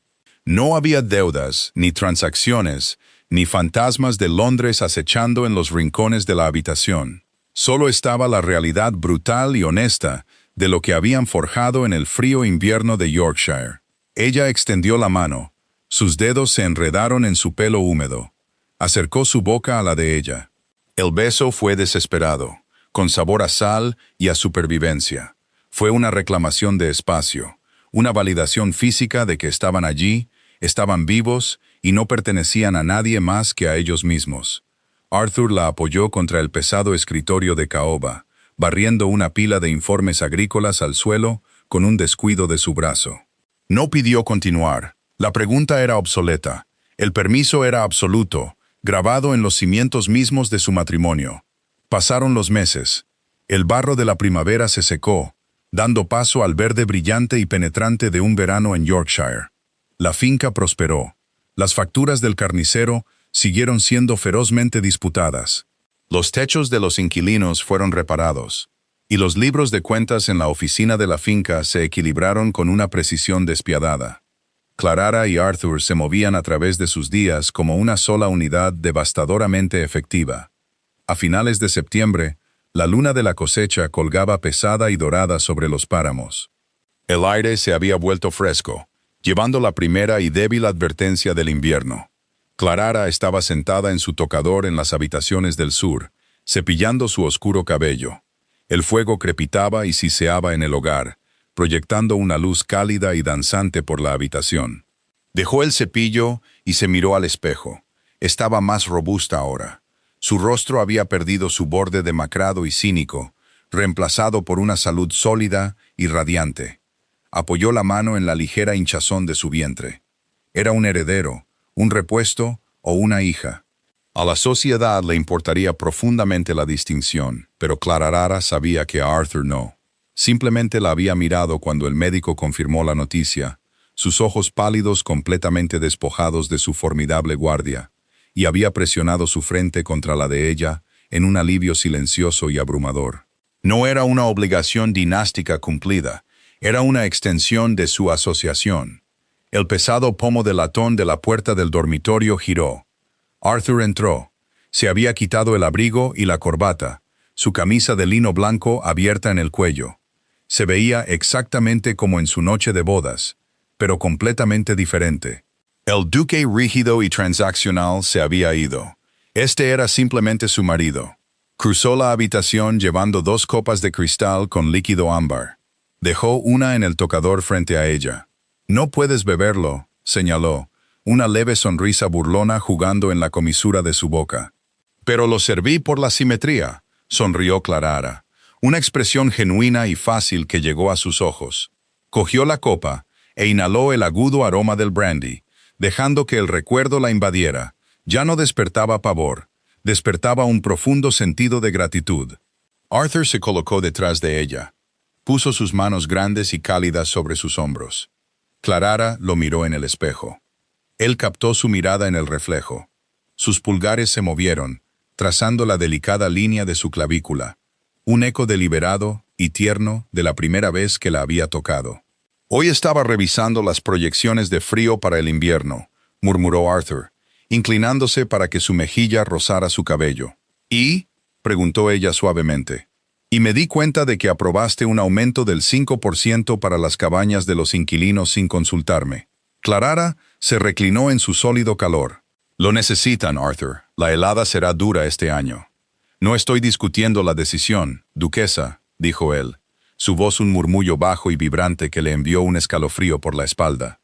Speaker 1: No había deudas, ni transacciones, ni fantasmas de Londres acechando en los rincones de la habitación. Solo estaba la realidad brutal y honesta de lo que habían forjado en el frío invierno de Yorkshire. Ella extendió la mano. Sus dedos se enredaron en su pelo húmedo. Acercó su boca a la de ella. El beso fue desesperado, con sabor a sal y a supervivencia. Fue una reclamación de espacio, una validación física de que estaban allí, estaban vivos y no pertenecían a nadie más que a ellos mismos. Arthur la apoyó contra el pesado escritorio de caoba, barriendo una pila de informes agrícolas al suelo con un descuido de su brazo. No pidió continuar. La pregunta era obsoleta. El permiso era absoluto, grabado en los cimientos mismos de su matrimonio. Pasaron los meses. El barro de la primavera se secó, dando paso al verde brillante y penetrante de un verano en Yorkshire. La finca prosperó. Las facturas del carnicero siguieron siendo ferozmente disputadas. Los techos de los inquilinos fueron reparados, y los libros de cuentas en la oficina de la finca se equilibraron con una precisión despiadada. Clarara y Arthur se movían a través de sus días como una sola unidad devastadoramente efectiva. A finales de septiembre, la luna de la cosecha colgaba pesada y dorada sobre los páramos. El aire se había vuelto fresco, llevando la primera y débil advertencia del invierno. Clarara estaba sentada en su tocador en las habitaciones del sur, cepillando su oscuro cabello. El fuego crepitaba y siseaba en el hogar, proyectando una luz cálida y danzante por la habitación. Dejó el cepillo y se miró al espejo. Estaba más robusta ahora. Su rostro había perdido su borde demacrado y cínico, reemplazado por una salud sólida y radiante. Apoyó la mano en la ligera hinchazón de su vientre. Era un heredero, un repuesto o una hija. A la sociedad le importaría profundamente la distinción, pero Clarara sabía que a Arthur no. Simplemente la había mirado cuando el médico confirmó la noticia, sus ojos pálidos completamente despojados de su formidable guardia, y había presionado su frente contra la de ella en un alivio silencioso y abrumador. No era una obligación dinástica cumplida, era una extensión de su asociación. El pesado pomo de latón de la puerta del dormitorio giró. Arthur entró. Se había quitado el abrigo y la corbata, su camisa de lino blanco abierta en el cuello. Se veía exactamente como en su noche de bodas, pero completamente diferente. El duque rígido y transaccional se había ido. Este era simplemente su marido. Cruzó la habitación llevando 2 copas de cristal con líquido ámbar. Dejó una en el tocador frente a ella. «No puedes beberlo», señaló, una leve sonrisa burlona jugando en la comisura de su boca. «Pero lo serví por la simetría», sonrió Clarara, una expresión genuina y fácil que llegó a sus ojos. Cogió la copa e inhaló el agudo aroma del brandy, dejando que el recuerdo la invadiera. Ya no despertaba pavor, despertaba un profundo sentido de gratitud. Arthur se colocó detrás de ella. Puso sus manos grandes y cálidas sobre sus hombros. Clarara lo miró en el espejo. Él captó su mirada en el reflejo. Sus pulgares se movieron, trazando la delicada línea de su clavícula, un eco deliberado y tierno de la primera vez que la había tocado. «Hoy estaba revisando las proyecciones de frío para el invierno», murmuró Arthur, inclinándose para que su mejilla rozara su cabello. «¿Y?», preguntó ella suavemente. «Y me di cuenta de que aprobaste un aumento del 5% para las cabañas de los inquilinos sin consultarme». Clarara se reclinó en su sólido calor. Lo necesitan, Arthur. La helada será dura este año. No estoy discutiendo la decisión, duquesa, dijo él, su voz un murmullo bajo y vibrante que le envió un escalofrío por la espalda.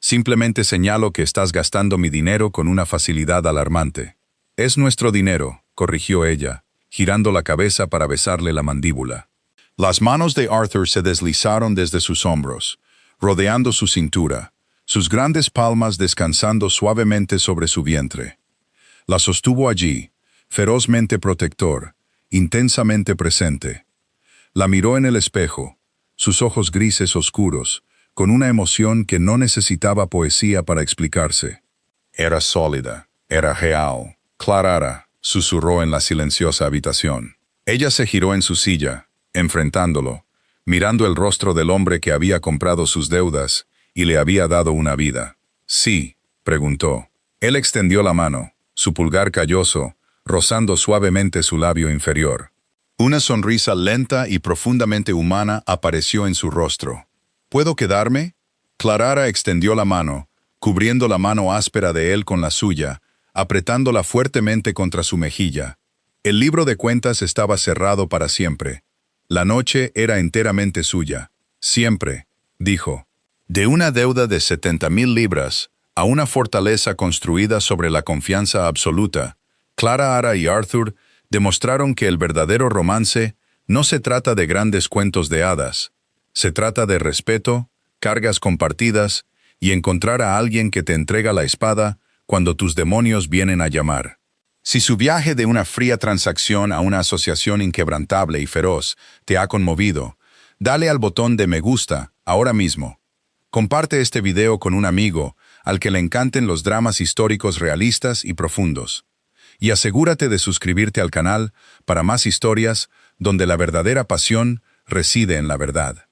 Speaker 1: Simplemente señalo que estás gastando mi dinero con una facilidad alarmante. Es nuestro dinero, corrigió ella, girando la cabeza para besarle la mandíbula. Las manos de Arthur se deslizaron desde sus hombros, rodeando su cintura, sus grandes palmas descansando suavemente sobre su vientre. La sostuvo allí, ferozmente protector, intensamente presente. La miró en el espejo, sus ojos grises oscuros, con una emoción que no necesitaba poesía para explicarse. Era sólida, era real, clara, susurró en la silenciosa habitación. Ella se giró en su silla, enfrentándolo, mirando el rostro del hombre que había comprado sus deudas y le había dado una vida. «Sí», preguntó. Él extendió la mano, su pulgar calloso, rozando suavemente su labio inferior. Una sonrisa lenta y profundamente humana apareció en su rostro. «¿Puedo quedarme?» Clara extendió la mano, cubriendo la mano áspera de él con la suya, apretándola fuertemente contra su mejilla. El libro de cuentas estaba cerrado para siempre. La noche era enteramente suya. Siempre, dijo. De una deuda de 70,000 libras a una fortaleza construida sobre la confianza absoluta, Clara y Arthur demostraron que el verdadero romance no se trata de grandes cuentos de hadas. Se trata de respeto, cargas compartidas y encontrar a alguien que te entrega la espada cuando tus demonios vienen a llamar. Si su viaje de una fría transacción a una asociación inquebrantable y feroz te ha conmovido, dale al botón de me gusta ahora mismo. Comparte este video con un amigo al que le encanten los dramas históricos realistas y profundos. Y asegúrate de suscribirte al canal para más historias donde la verdadera pasión reside en la verdad.